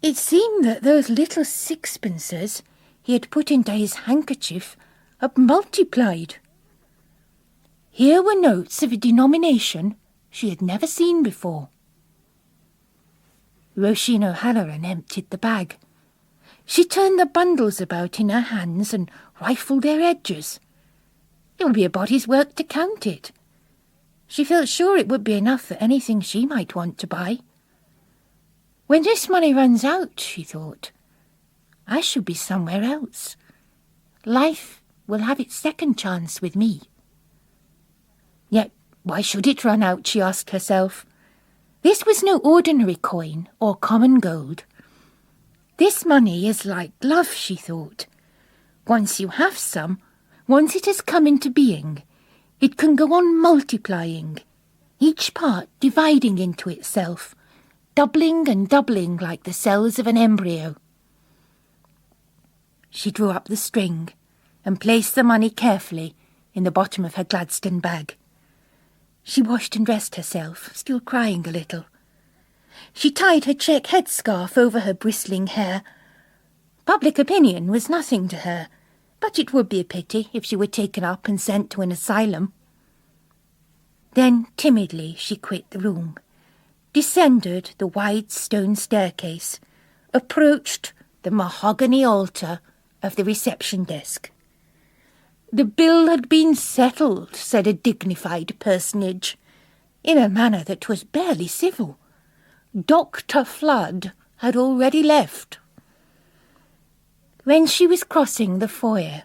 It seemed that those little sixpences he had put into his handkerchief had multiplied. Here were notes of a denomination she had never seen before. Roisin O'Halloran emptied the bag. She turned the bundles about in her hands and rifled their edges. It would be a body's work to count it. She felt sure it would be enough for anything she might want to buy. When this money runs out, she thought, I shall be somewhere else. Life will have its second chance with me. Yet why should it run out, she asked herself. This was no ordinary coin or common gold. This money is like love, she thought. Once you have some, once it has come into being, it can go on multiplying, each part dividing into itself, doubling and doubling like the cells of an embryo. She drew up the string and placed the money carefully in the bottom of her Gladstone bag. She washed and dressed herself, still crying a little. She tied her check headscarf over her bristling hair. Public opinion was nothing to her, but it would be a pity if she were taken up and sent to an asylum. Then timidly she quit the room, descended the wide stone staircase, approached the mahogany altar of the reception desk. The bill had been settled, said a dignified personage, in a manner that was barely civil. Dr. Flood had already left. When she was crossing the foyer,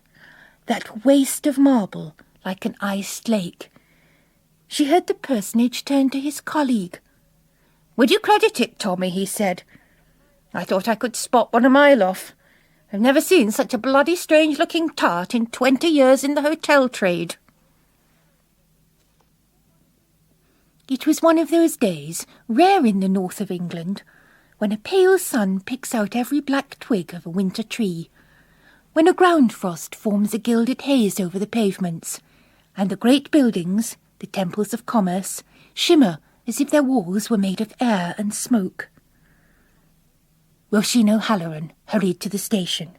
that waste of marble like an iced lake, she heard the personage turn to his colleague. "Would you credit it, Tommy?" he said. "I thought I could spot one a mile off. I've never seen such a bloody strange-looking tart in 20 years in the hotel trade." It was one of those days, rare in the north of England, when a pale sun picks out every black twig of a winter tree, when a ground frost forms a gilded haze over the pavements, and the great buildings, the temples of commerce, shimmer as if their walls were made of air and smoke. Roisin O'Halloran hurried to the station.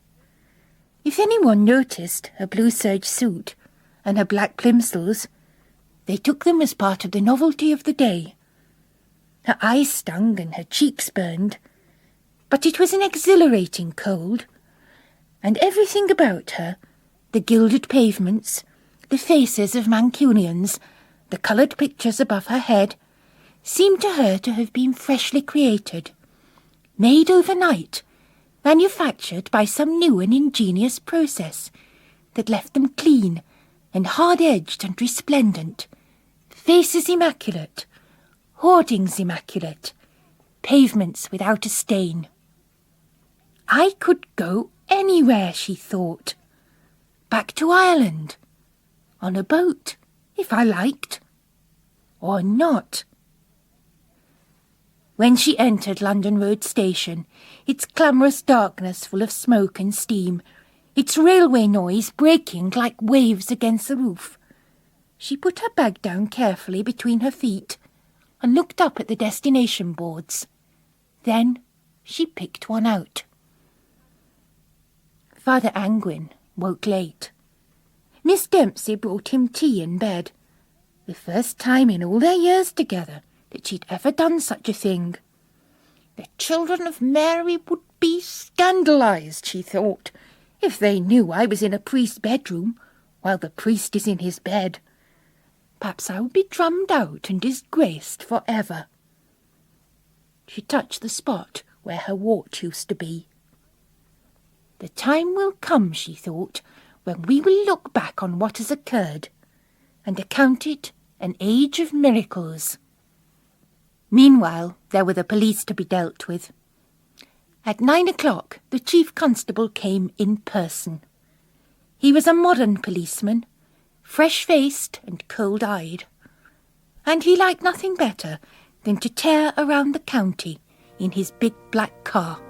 If anyone noticed her blue serge suit and her black plimsolls, they took them as part of the novelty of the day. Her eyes stung and her cheeks burned, but it was an exhilarating cold, and everything about her, the gilded pavements, the faces of Mancunians, the coloured pictures above her head, seemed to her to have been freshly created, made overnight, manufactured by some new and ingenious process that left them clean and hard-edged and resplendent, faces immaculate, hoardings immaculate, pavements without a stain. I could go anywhere, she thought. Back to Ireland, on a boat, if I liked. Or not. When she entered London Road Station, its clamorous darkness full of smoke and steam, its railway noise breaking like waves against the roof, she put her bag down carefully between her feet and looked up at the destination boards. Then she picked one out. Father Angwin woke late. Miss Dempsey brought him tea in bed. The first time in all their years together that she'd ever done such a thing. The children of Mary would be scandalised, she thought, if they knew I was in a priest's bedroom while the priest is in his bed. Perhaps I would be drummed out and disgraced for ever. She touched the spot where her wart used to be. The time will come, she thought, when we will look back on what has occurred and account it an age of miracles. Meanwhile, there were the police to be dealt with. At 9 o'clock, the chief constable came in person. He was a modern policeman, fresh-faced and cold-eyed, and he liked nothing better than to tear around the county in his big black car.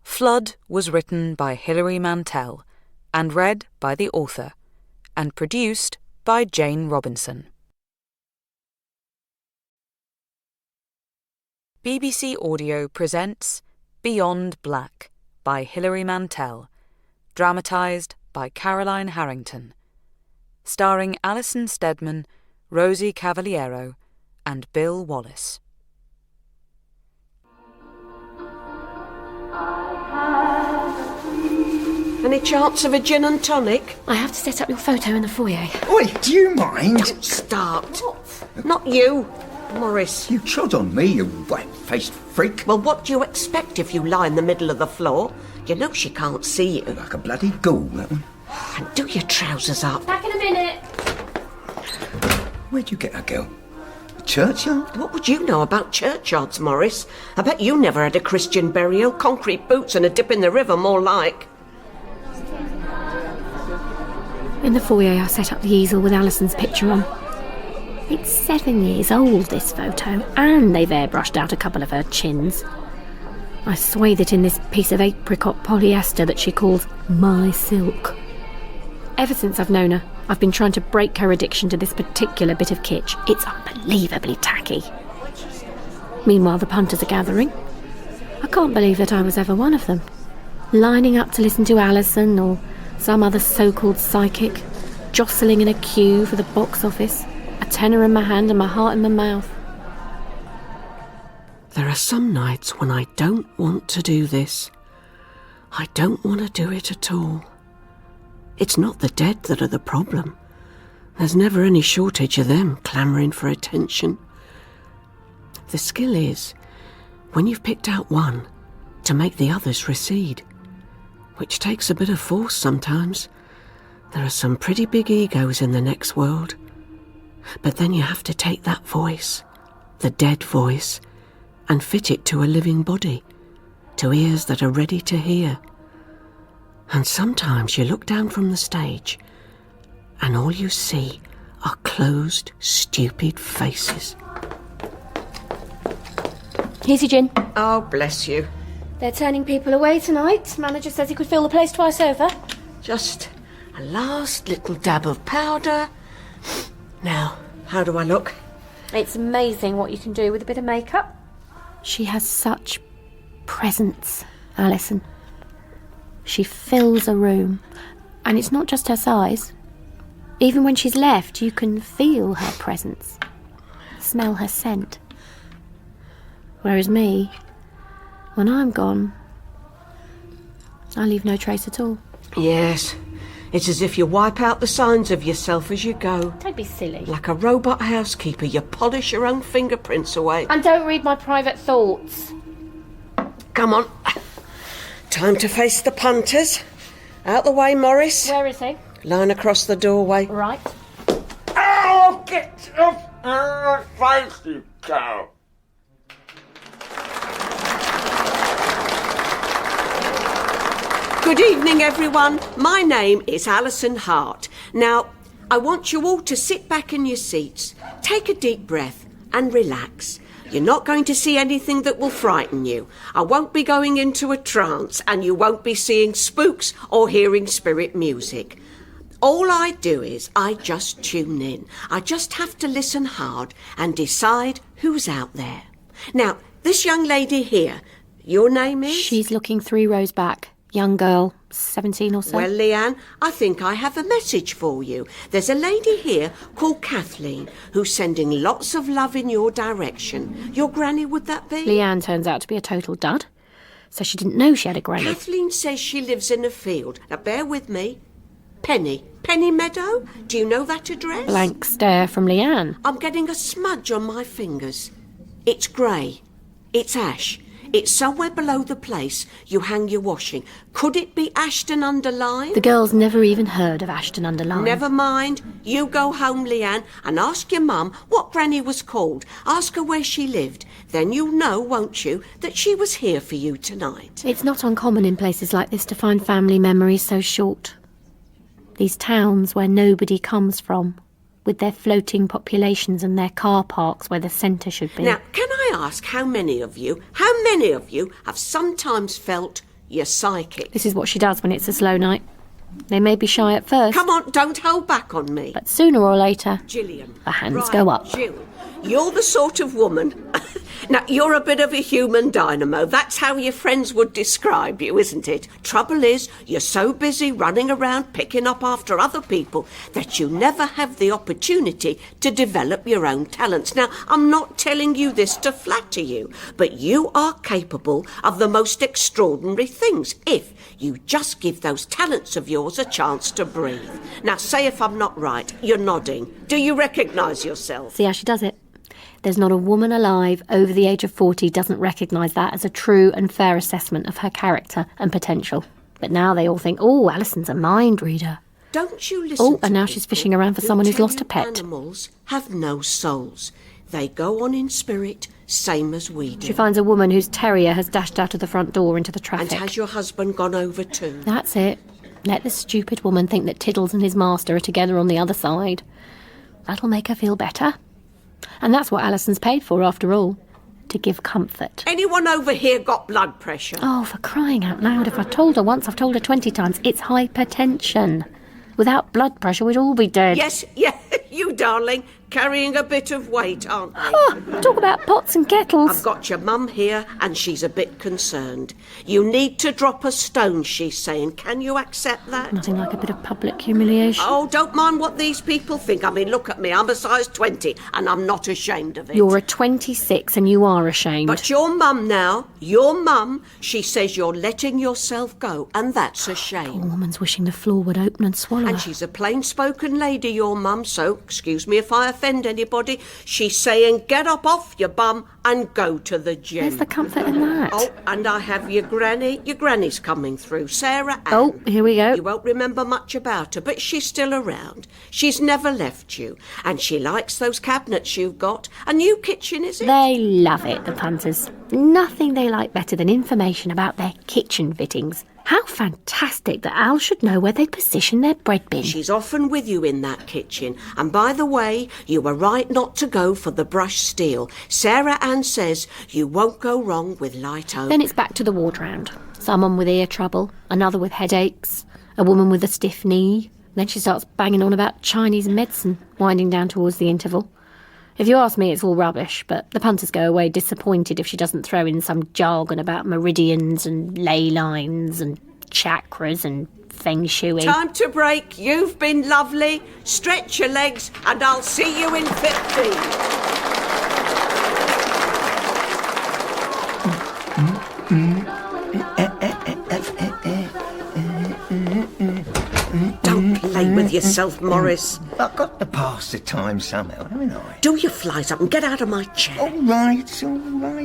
Flood was written by Hilary Mante and read by the author, and produced by Jane Robinson. BBC Audio presents Beyond Black by Hilary Mante, dramatised by Caroline Harrington, starring Alison Steadman, Rosie Cavaliero and Bill Wallace. Any chance of a gin and tonic? I have to set up your photo in the foyer. Oi, do you mind? Don't start. What? Not you, Morris. You trod on me, you white-faced freak. Well, what do you expect if you lie in the middle of the floor? You know she can't see you. Like a bloody ghoul, that one. And do your trousers up. Back in a minute. Where'd you get her, girl? The churchyard? What would you know about churchyards, Morris? I bet you never had a Christian burial. Concrete boots and a dip in the river, more like. In the foyer, I set up the easel with Alison's picture on. It's 7 years old, this photo, and they've airbrushed out a couple of her chins. I swathe it in this piece of apricot polyester that she calls my silk. Ever since I've known her, I've been trying to break her addiction to this particular bit of kitsch. It's unbelievably tacky. Meanwhile, the punters are gathering. I can't believe that I was ever one of them, lining up to listen to Alison or some other so-called psychic, jostling in a queue for the box office, a tenner in my hand and my heart in my mouth. There are some nights when I don't want to do this. I don't want to do it at all. It's not the dead that are the problem. There's never any shortage of them clamouring for attention. The skill is, when you've picked out one, to make the others recede, which takes a bit of force sometimes. There are some pretty big egos in the next world. But then you have to take that voice, the dead voice, and fit it to a living body, to ears that are ready to hear. And sometimes you look down from the stage, and all you see are closed, stupid faces. Here's your gin. Oh, bless you. They're turning people away tonight. Manager says he could fill the place twice over. Just a last little dab of powder. Now, how do I look? It's amazing what you can do with a bit of makeup. She has such presence, Alison. She fills a room. And it's not just her size. Even when she's left, you can feel her presence. Smell her scent. Whereas me, when I'm gone, I leave no trace at all. Yes, it's as if you wipe out the signs of yourself as you go. Don't be silly. Like a robot housekeeper, you polish your own fingerprints away. And don't read my private thoughts. Come on. Time to face the punters. Out the way, Morris. Where is he? Line across the doorway. Right. Oh, get off! Face you go. Good evening, everyone. My name is Alison Hart. Now, I want you all to sit back in your seats, take a deep breath and relax. You're not going to see anything that will frighten you. I won't be going into a trance and you won't be seeing spooks or hearing spirit music. All I do is I just tune in. I just have to listen hard and decide who's out there. Now, this young lady here, your name is? She's looking 3 rows back. Young girl, 17 or so. Well, Leanne, I think I have a message for you. There's a lady here called Kathleen who's sending lots of love in your direction. Your granny, would that be? Leanne turns out to be a total dud. So she didn't know she had a granny. Kathleen says she lives in a field. Now, bear with me. Penny Meadow? Do you know that address? Blank stare from Leanne. I'm getting a smudge on my fingers. It's grey. It's ash. It's somewhere below the place you hang your washing. Could it be Ashton-under-Lyne? The girl's never even heard of Ashton-under-Lyne. Never mind. You go home, Leanne, and ask your mum what Granny was called. Ask her where she lived. Then you'll know, won't you, that she was here for you tonight. It's not uncommon in places like this to find family memories so short. These towns where nobody comes from, with their floating populations and their car parks where the centre should be. Now, can I ask how many of you have sometimes felt you're psychic? This is what she does when it's a slow night. They may be shy at first. Come on, don't hold back on me. But sooner or later, Gillian, the hands go up. Jill, you're the sort of woman... Now, you're a bit of a human dynamo. That's how your friends would describe you, isn't it? Trouble is, you're so busy running around picking up after other people that you never have the opportunity to develop your own talents. Now, I'm not telling you this to flatter you, but you are capable of the most extraordinary things if you just give those talents of yours a chance to breathe. Now, say if I'm not right. You're nodding. Do you recognise yourself? See how she does it? There's not a woman alive over the age of 40 doesn't recognise that as a true and fair assessment of her character and potential. But now they all think, oh, Alison's a mind reader. Don't you listen Oh, and now she's fishing around for someone who's lost a pet. Animals have no souls. They go on in spirit, same as we do. She finds a woman whose terrier has dashed out of the front door into the And traffic. has your husband gone over too? That's it. Let the stupid woman think that Tiddles and his master are together on the other side. That'll make her feel better. And that's what Alison's paid for, after all. To give comfort. Anyone over here got blood pressure? Oh, for crying out loud. If I told her once, I've told her 20 times. It's hypertension. Without blood pressure, we'd all be dead. Yes, yeah, you darling. Carrying a bit of weight, aren't you? Oh, talk about pots and kettles. I've got your mum here and she's a bit concerned. You need to drop a stone, she's saying. Can you accept that? Nothing like a bit of public humiliation. Oh, don't mind what these people think. I mean, look at me. I'm a size 20 and I'm not ashamed of it. You're a 26 and you are ashamed. But your mum now, your mum, she says you're letting yourself go, and that's a shame. Poor woman's wishing the floor would open and swallow her. And she's a plain-spoken lady, your mum, so excuse me if I offend anybody. She's saying get up off your bum and go to the gym. Where's the comfort in that? Oh, and I have your granny. Your granny's coming through, Sarah Ann. Oh, here we go. You won't remember much about her, but she's still around. She's never left you, and she likes those cabinets you've got. A new kitchen, is it? They love it, the punters. Nothing they like better than information about their kitchen fittings. How fantastic that Al should know where they position their bread bin. She's often with you in that kitchen. And by the way, you were right not to go for the brushed steel. Sarah Ann says you won't go wrong with light oak. Then it's back to the ward round. Someone with ear trouble, another with headaches, a woman with a stiff knee. Then she starts banging on about Chinese medicine, winding down towards the interval. If you ask me, it's all rubbish, but the punters go away disappointed if she doesn't throw in some jargon about meridians and ley lines and chakras and feng shui. Time to break. You've been lovely. Stretch your legs and I'll see you in 15. Don't play with yourself, Morris. I've got to pass the time somehow, haven't I? Do your flies up and get out of my chair. All right.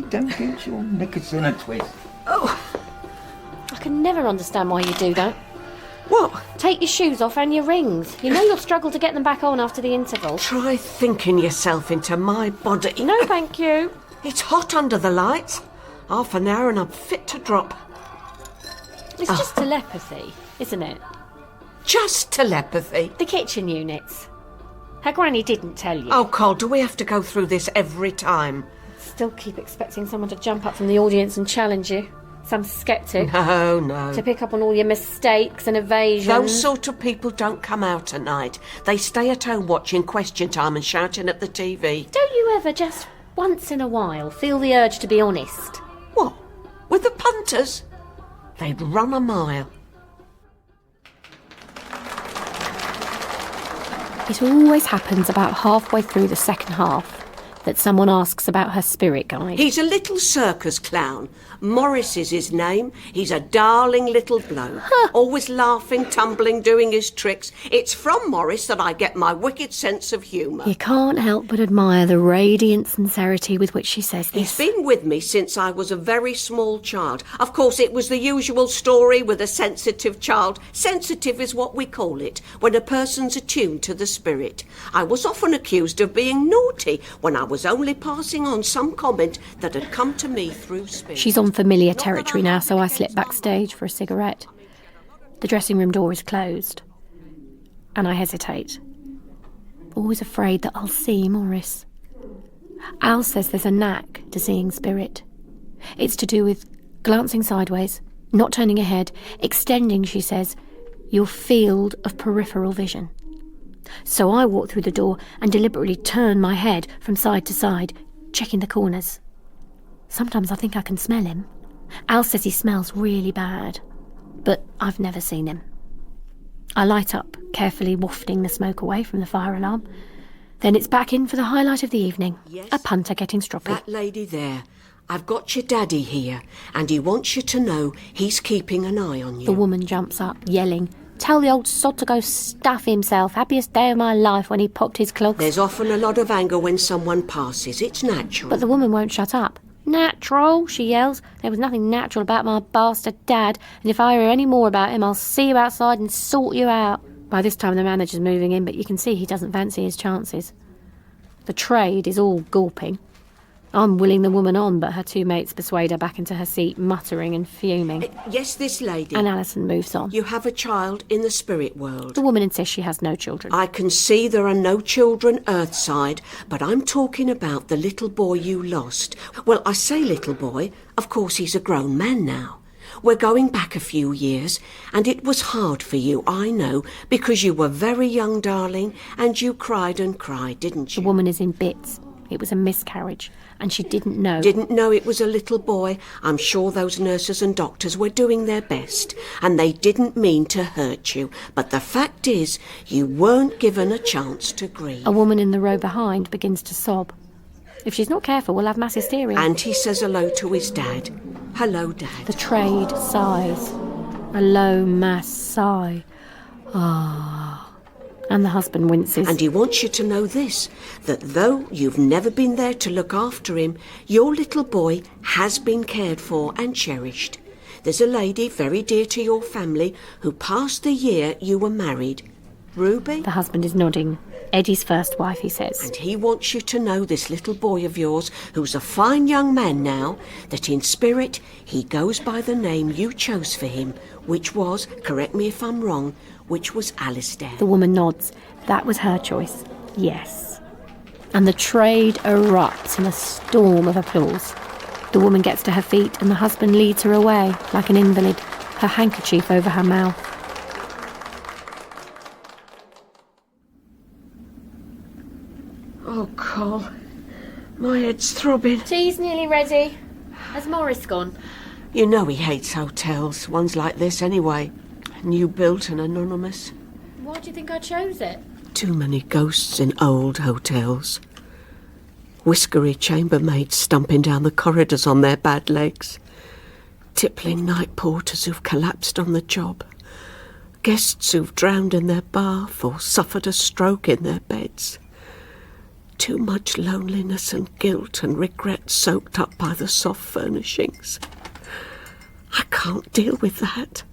Don't get your knickers in a twist. I can never understand why you do that. What? Take your shoes off and your rings. You know you'll struggle to get them back on after the interval. Try thinking yourself into my body. No, thank you. It's hot under the lights. Half an hour and I'm fit to drop. It's just telepathy, isn't it? Just telepathy? The kitchen units. Her granny didn't tell you. Oh, Cole, do we have to go through this every time? Still keep expecting someone to jump up from the audience and challenge you. Some sceptic. No. To pick up on all your mistakes and evasions. Those sort of people don't come out at night. They stay at home watching Question Time and shouting at the TV. Don't you ever just, once in a while, feel the urge to be honest? What? With the punters? They'd run a mile. It always happens about halfway through the second half that someone asks about her spirit guide. He's a little circus clown. Morris is his name. He's a darling little bloke. Always laughing, tumbling, doing his tricks. It's from Morris that I get my wicked sense of humour. You can't help but admire the radiant sincerity with which she says this. He's been with me since I was a very small child. Of course, it was the usual story with a sensitive child. Sensitive is what we call it, when a person's attuned to the spirit. I was often accused of being naughty when I was only passing on some comment that had come to me through spirit. She's on familiar territory now, so I slip backstage for a cigarette. The dressing room door is closed, and I hesitate. Always afraid that I'll see Morris. Al says there's a knack to seeing spirit. It's to do with glancing sideways, not turning ahead, extending, she says, your field of peripheral vision. So I walk through the door and deliberately turn my head from side to side, checking the corners. Sometimes I think I can smell him. Al says he smells really bad, but I've never seen him. I light up, carefully wafting the smoke away from the fire alarm. Then it's back in for the highlight of the evening, Yes, a punter getting stroppy. That lady there. I've got your daddy here, and he wants you to know he's keeping an eye on you. The woman jumps up, yelling, "Tell the old sod to go stuff himself. Happiest day of my life when he popped his clogs." There's often a lot of anger when someone passes. It's natural. But the woman won't shut up. "Natural," she yells. "There was nothing natural about my bastard dad, and if I hear any more about him, I'll see you outside and sort you out." By this time the manager's moving in, but you can see he doesn't fancy his chances. The trade is all gulping. I'm willing the woman on, but her two mates persuade her back into her seat, muttering and fuming. Yes, this lady. And Alison moves on. You have a child in the spirit world. The woman insists she has no children. I can see there are no children earthside, but I'm talking about the little boy you lost. Well, I say little boy. Of course, he's a grown man now. We're going back a few years, and it was hard for you, I know, because you were very young, darling, and you cried and cried, didn't you? The woman is in bits. It was a miscarriage, and she didn't know. Didn't know it was a little boy. I'm sure those nurses and doctors were doing their best, and they didn't mean to hurt you. But the fact is, you weren't given a chance to grieve. A woman in the row behind begins to sob. If she's not careful, we'll have mass hysteria. And he says hello to his dad. Hello, Dad. The trade sighs. A low mass sigh. Ah. And the husband winces. And he wants you to know this, that though you've never been there to look after him, your little boy has been cared for and cherished. There's a lady very dear to your family who passed the year you were married. Ruby? The husband is nodding. Eddie's first wife, he says. And he wants you to know this little boy of yours, who's a fine young man now, that in spirit he goes by the name you chose for him, which was, correct me if I'm wrong, which was Alistair. The woman nods. That was her choice. Yes. And the trade erupts in a storm of applause. The woman gets to her feet and the husband leads her away, like an invalid, her handkerchief over her mouth. Oh, Cole, my head's throbbing. Tea's nearly ready. Has Morris gone? You know he hates hotels, ones like this anyway. New built and anonymous. Why do you think I chose it? Too many ghosts in old hotels. Whiskery chambermaids stumping down the corridors on their bad legs. Tippling night porters who've collapsed on the job. Guests who've drowned in their bath or suffered a stroke in their beds. Too much loneliness and guilt and regret soaked up by the soft furnishings. I can't deal with that.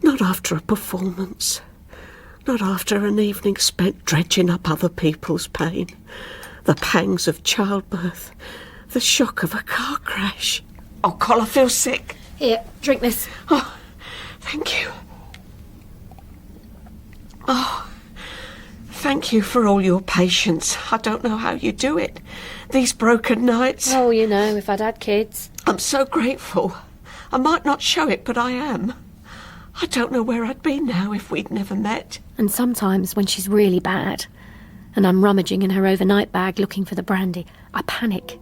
Not after a performance. Not after an evening spent dredging up other people's pain. The pangs of childbirth. The shock of a car crash. Oh, Col, I feel sick. Here, drink this. Oh, thank you. Oh, thank you for all your patience. I don't know how you do it. These broken nights. Oh, you know, if I'd had kids. I'm so grateful. I might not show it, but I am. I don't know where I'd be now if we'd never met. And sometimes when she's really bad, and I'm rummaging in her overnight bag looking for the brandy, I panic.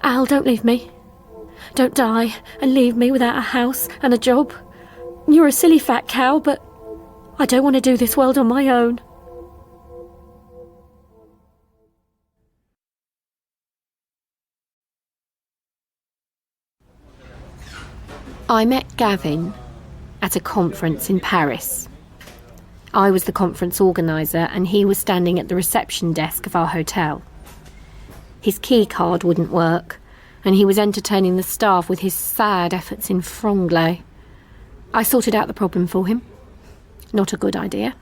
Al, don't leave me. Don't die and leave me without a house and a job. You're a silly fat cow, but I don't want to do this world on my own. I met Gavin at a conference in Paris. I was the conference organiser and he was standing at the reception desk of our hotel. His key card wouldn't work and he was entertaining the staff with his sad efforts in franglais. I sorted out the problem for him. Not a good idea.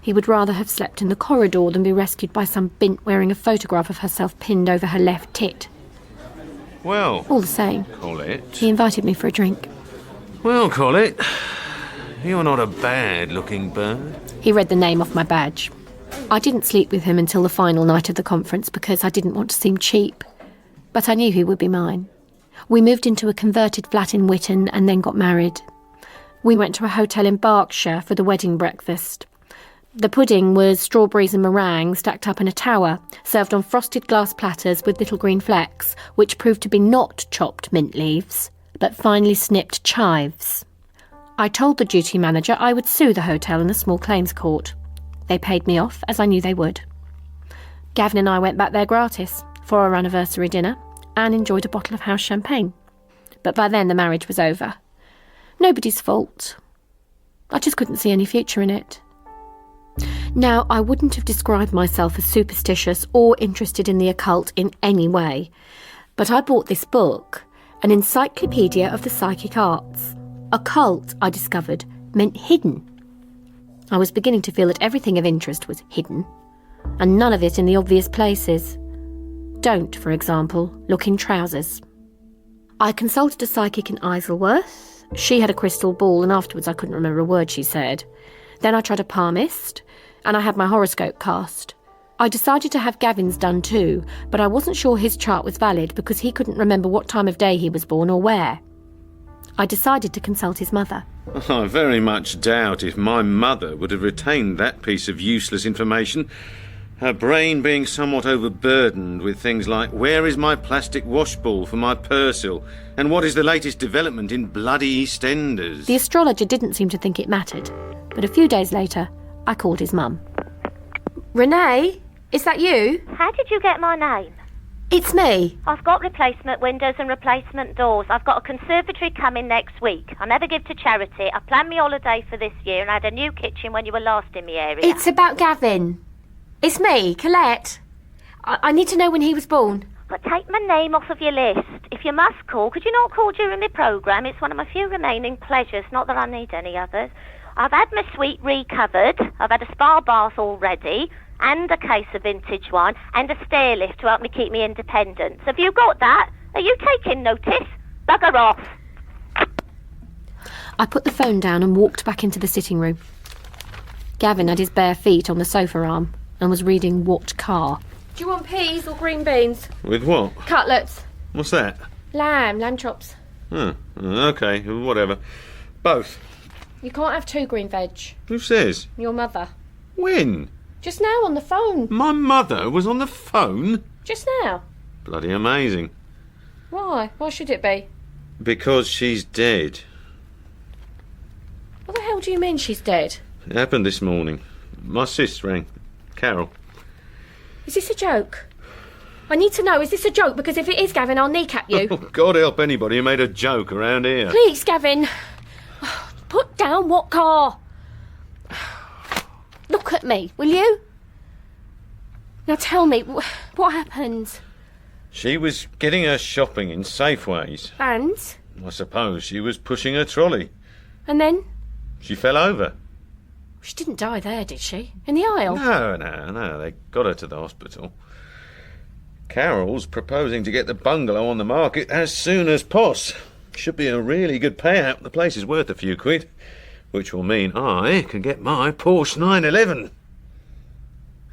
He would rather have slept in the corridor than be rescued by some bint wearing a photograph of herself pinned over her left tit. Well, All the same, call it. he invited me for a drink. Well, call it. You're not a bad-looking bird. He read the name off my badge. I didn't sleep with him until the final night of the conference because I didn't want to seem cheap. But I knew he would be mine. We moved into a converted flat in Witton and then got married. We went to a hotel in Berkshire for the wedding breakfast. The pudding was strawberries and meringue stacked up in a tower, served on frosted glass platters with little green flecks, which proved to be not chopped mint leaves, but finely snipped chives. I told the duty manager I would sue the hotel in a small claims court. They paid me off, as I knew they would. Gavin and I went back there gratis for our anniversary dinner and enjoyed a bottle of house champagne. But by then the marriage was over. Nobody's fault. I just couldn't see any future in it. Now, I wouldn't have described myself as superstitious or interested in the occult in any way, but I bought this book, an encyclopedia of the psychic arts. Occult, I discovered, meant hidden. I was beginning to feel that everything of interest was hidden, and none of it in the obvious places. Don't, for example, look in trousers. I consulted a psychic in Isleworth. She had a crystal ball, and afterwards I couldn't remember a word she said. Then I tried a palmist, and I had my horoscope cast. I decided to have Gavin's done too, but I wasn't sure his chart was valid because he couldn't remember what time of day he was born or where. I decided to consult his mother. I very much doubt if my mother would have retained that piece of useless information, her brain being somewhat overburdened with things like where is my plastic washball for my Persil and what is the latest development in bloody EastEnders. The astrologer didn't seem to think it mattered, but a few days later I called his mum. Renee, is that you? How did you get my name? It's me. I've got replacement windows and replacement doors. I've got a conservatory coming next week. I never give to charity. I planned my holiday for this year and I had a new kitchen when you were last in my area. It's about Gavin. It's me, Colette. I need to know when he was born. But take my name off of your list. If you must call, could you not call during my programme? It's one of my few remaining pleasures, not that I need any others. I've had my suite recovered. I've had a spa bath already, and a case of vintage wine, and a stair lift to help me keep me independence. Have you got that? Are you taking notice? Bugger off. I put the phone down and walked back into the sitting room. Gavin had his bare feet on the sofa arm and was reading What Car. Do you want peas or green beans? With what? Cutlets. What's that? Lamb chops. Oh, okay, whatever. Both. You can't have 2 green veg. Who says? Your mother. When? Just now on the phone. My mother was on the phone? Just now. Bloody amazing. Why? Why should it be? Because she's dead. What the hell do you mean she's dead? It happened this morning. My sis rang. Carol. Is this a joke? I need to know, is this a joke? Because if it is, Gavin, I'll kneecap you. Oh, God help anybody who made a joke around here. Please, Gavin. Put down What Car. Look at me, will you? Now tell me, what happened? She was getting her shopping in Safeways. And? I suppose she was pushing her trolley. And then? She fell over. She didn't die there, did she? In the aisle? No, they got her to the hospital. Carol's proposing to get the bungalow on the market as soon as poss. Should be a really good payout. The place is worth a few quid, which will mean I can get my Porsche 911.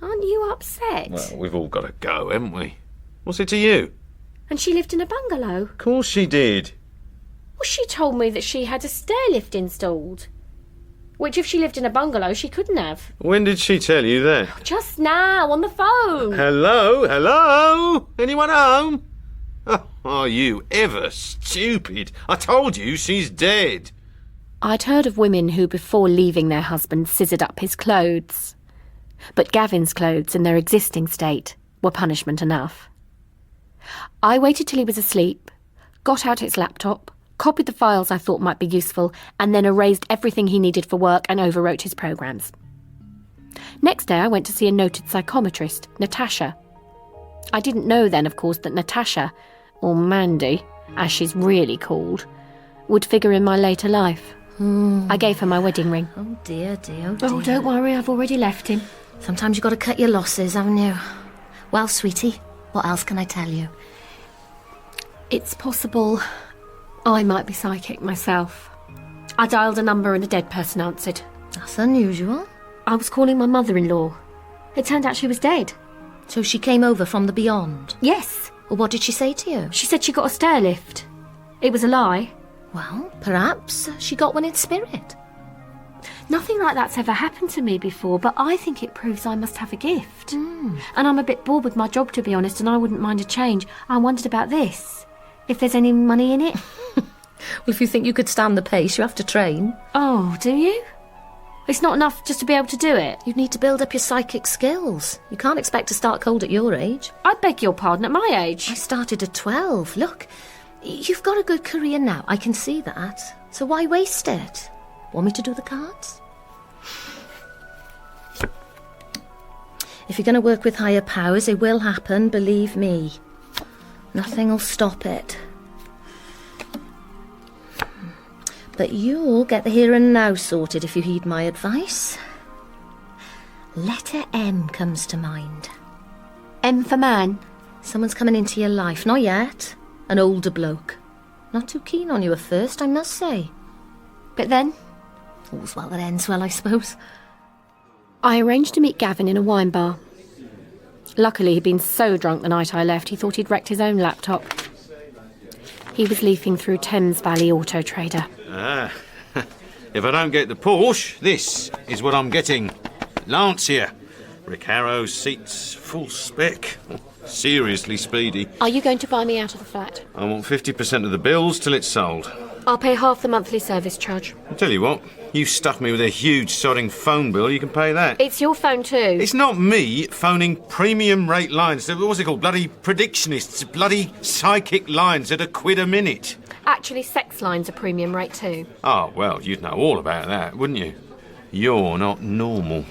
Aren't you upset? Well, we've all got to go, haven't we? What's it to you? And she lived in a bungalow? Of course she did. Well, she told me that she had a stair lift installed. Which, if she lived in a bungalow, she couldn't have. When did she tell you that? Just now, on the phone. Hello? Anyone home? Oh, are you ever stupid? I told you she's dead. I'd heard of women who, before leaving their husband, scissored up his clothes. But Gavin's clothes, in their existing state, were punishment enough. I waited till he was asleep, got out his laptop, copied the files I thought might be useful, and then erased everything he needed for work and overwrote his programmes. Next day I went to see a noted psychometrist, Natasha. I didn't know then, of course, that Natasha, or Mandy, as she's really called, would figure in my later life. I gave her my wedding ring. Oh dear. Oh, don't worry, I've already left him. Sometimes you've got to cut your losses, haven't you? Well, sweetie, what else can I tell you? It's possible I might be psychic myself. I dialed a number and a dead person answered. That's unusual. I was calling my mother-in-law. It turned out she was dead. So she came over from the beyond? Yes. Well, what did she say to you? She said she got a stair lift. It was a lie. Well, perhaps she got one in spirit. Nothing like that's ever happened to me before, but I think it proves I must have a gift. And I'm a bit bored with my job, to be honest, and I wouldn't mind a change. I wondered about this. If there's any money in it. Well, if you think you could stand the pace, you have to train. Oh, do you? It's not enough just to be able to do it. You'd need to build up your psychic skills. You can't expect to start cold at your age. I beg your pardon, at my age. I started at 12. Look, you've got a good career now. I can see that. So why waste it? Want me to do the cards? If you're going to work with higher powers, it will happen, believe me. Nothing will stop it. But you'll get the here and now sorted if you heed my advice. Letter M comes to mind. M for man. Someone's coming into your life, not yet. An older bloke. Not too keen on you at first, I must say. But then? All's well that ends well, I suppose. I arranged to meet Gavin in a wine bar. Luckily, he'd been so drunk the night I left, he thought he'd wrecked his own laptop. He was leafing through Thames Valley Auto Trader. If I don't get the Porsche, this is what I'm getting. Lancia. Recaro seats, full spec. Seriously speedy. Are you going to buy me out of the flat? I want 50% of the bills till it's sold. I'll pay half the monthly service charge. I'll tell you what, you stuff me with a huge sodding phone bill, you can pay that. It's your phone too. It's not me phoning premium rate lines. What's it called? Bloody predictionists. Bloody psychic lines at £1 a minute. Actually, sex lines are premium rate too. Oh, well, you'd know all about that, wouldn't you? You're not normal.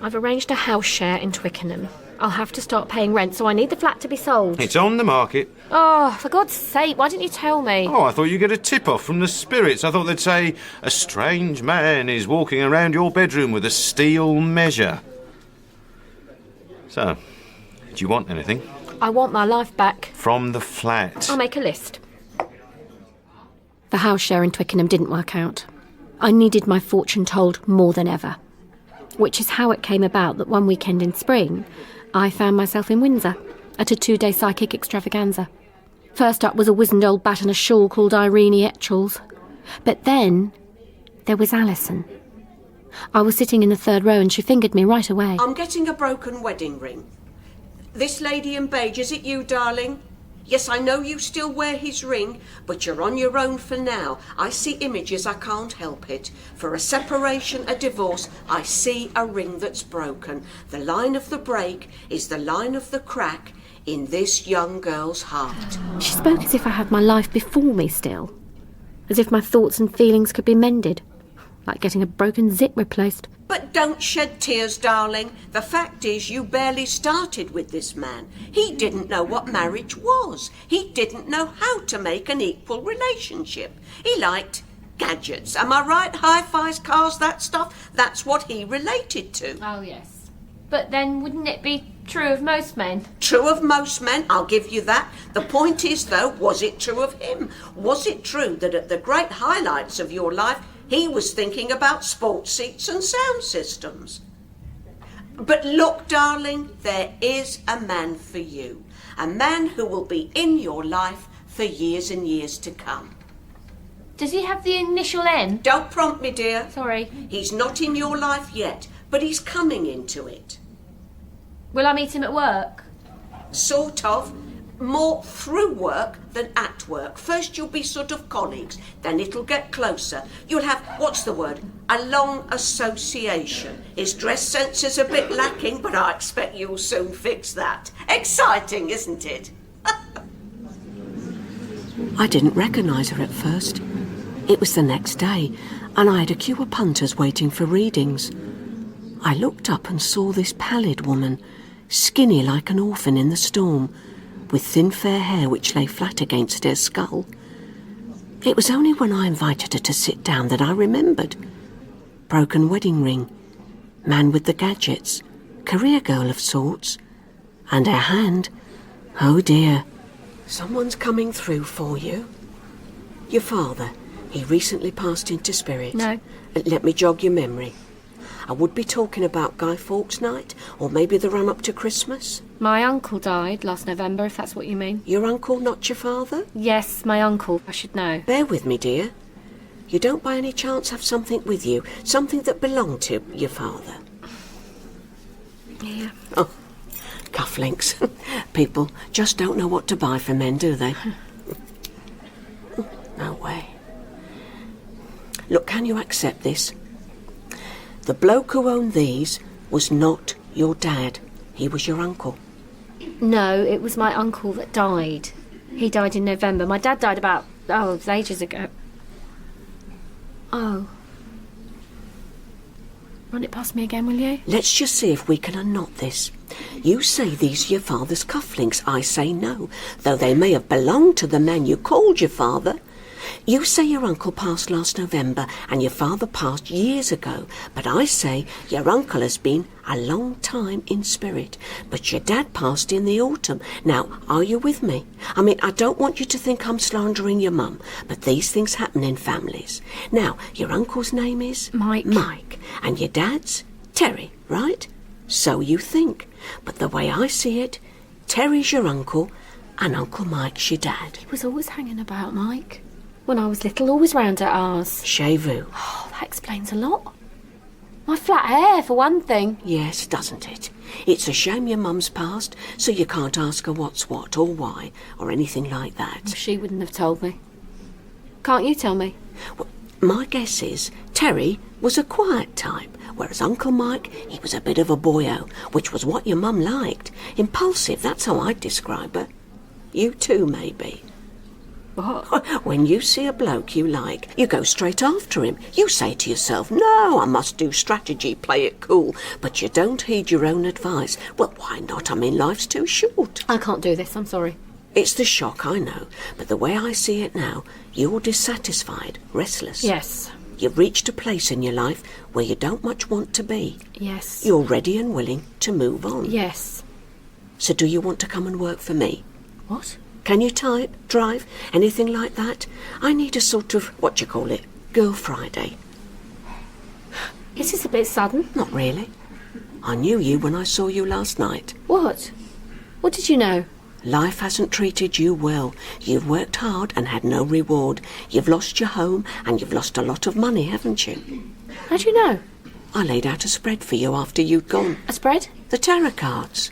I've arranged a house share in Twickenham. I'll have to start paying rent, so I need the flat to be sold. It's on the market. Oh, for God's sake, why didn't you tell me? Oh, I thought you'd get a tip-off from the spirits. I thought they'd say, a strange man is walking around your bedroom with a steel measure. So, do you want anything? I want my life back. From the flat. I'll make a list. The house share in Twickenham didn't work out. I needed my fortune told more than ever. Which is how it came about that one weekend in spring, I found myself in Windsor at a 2-day psychic extravaganza. First up was a wizened old bat in a shawl called Irene Etchells. But then there was Alison. I was sitting in the third row and she fingered me right away. I'm getting a broken wedding ring. This lady in beige, is it you, darling? Yes, I know you still wear his ring, but you're on your own for now. I see images, I can't help it. For a separation, a divorce, I see a ring that's broken. The line of the break is the line of the crack in this young girl's heart. She spoke as if I had my life before me still. As if my thoughts and feelings could be mended. Like getting a broken zip replaced. But don't shed tears, darling. The fact is, you barely started with this man. He didn't know what marriage was. He didn't know how to make an equal relationship. He liked Gadgets, am I right? Hi-Fi's, cars, that stuff. That's what he related to. Oh, yes. But then wouldn't it be true of most men? True of most men, I'll give you that. The point is, though, was it true of him? Was it true that at the great highlights of your life, he was thinking about sports seats and sound systems? But look, darling, there is a man for you. A man who will be in your life for years and years to come. Does he have the initial N? Don't prompt me, dear. Sorry. He's not in your life yet, but he's coming into it. Will I meet him at work? Sort of. More through work than at work. First you'll be sort of colleagues, then it'll get closer. You'll have, what's the word? A long association. His dress sense is a bit lacking, but I expect you'll soon fix that. Exciting, isn't it? I didn't recognise her at first. It was the next day, and I had a queue of punters waiting for readings. I looked up and saw this pallid woman, skinny like an orphan in the storm, with thin fair hair which lay flat against her skull. It was only when I invited her to sit down that I remembered. Broken wedding ring, man with the gadgets, career girl of sorts, and her hand. Oh dear. Someone's coming through for you. Your father, he recently passed into spirit. No. Let me jog your memory. I would be talking about Guy Fawkes Night, or maybe the run-up to Christmas. My uncle died last November, if that's what you mean. Your uncle, not your father? Yes, my uncle. I should know. Bear with me, dear. You don't by any chance have something with you, something that belonged to your father? Yeah. Oh, cufflinks. People just don't know what to buy for men, do they? No way. Look, can you accept this? The bloke who owned these was not your dad. He was your uncle. No, it was my uncle that died. He died in November. My dad died about, ages ago. Oh. Run it past me again, will you? Let's just see if we can unknot this. You say these are your father's cufflinks. I say no, though they may have belonged to the man you called your father. You say your uncle passed last November and your father passed years ago, but I say your uncle has been a long time in spirit, but your dad passed in the autumn. Now, are you with me? I mean, I don't want you to think I'm slandering your mum, but these things happen in families. Now, your uncle's name is? Mike. Mike. And your dad's? Terry, right? So you think. But the way I see it, Terry's your uncle and Uncle Mike's your dad. He was always hanging about, Mike. When I was little, always round at ours. Chez vous. Oh, that explains a lot. My flat hair, for one thing. Yes, doesn't it? It's a shame your mum's passed, so you can't ask her what's what or why or anything like that. She wouldn't have told me. Can't you tell me? Well, my guess is Terry was a quiet type, whereas Uncle Mike, he was a bit of a boyo, which was what your mum liked. Impulsive, that's how I'd describe her. You too, maybe. What? When you see a bloke you like, you go straight after him. You say to yourself, no, I must do strategy, play it cool, but you don't heed your own advice. Well, why not? I mean, life's too short. I can't do this, I'm sorry. It's the shock, I know, but the way I see it now, you're dissatisfied, restless. Yes. You've reached a place in your life where you don't much want to be. Yes. You're ready and willing to move on. Yes. So do you want to come and work for me? What? Can you type, drive, anything like that? I need a sort of, Girl Friday. This is a bit sudden. Not really. I knew you when I saw you last night. What? What did you know? Life hasn't treated you well. You've worked hard and had no reward. You've lost your home and you've lost a lot of money, haven't you? How do you know? I laid out a spread for you after you'd gone. A spread? The tarot cards.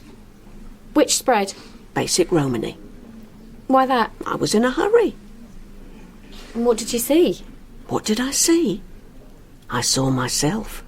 Which spread? Basic Romany. Why that? I was in a hurry. And what did you see? What did I see? I saw myself.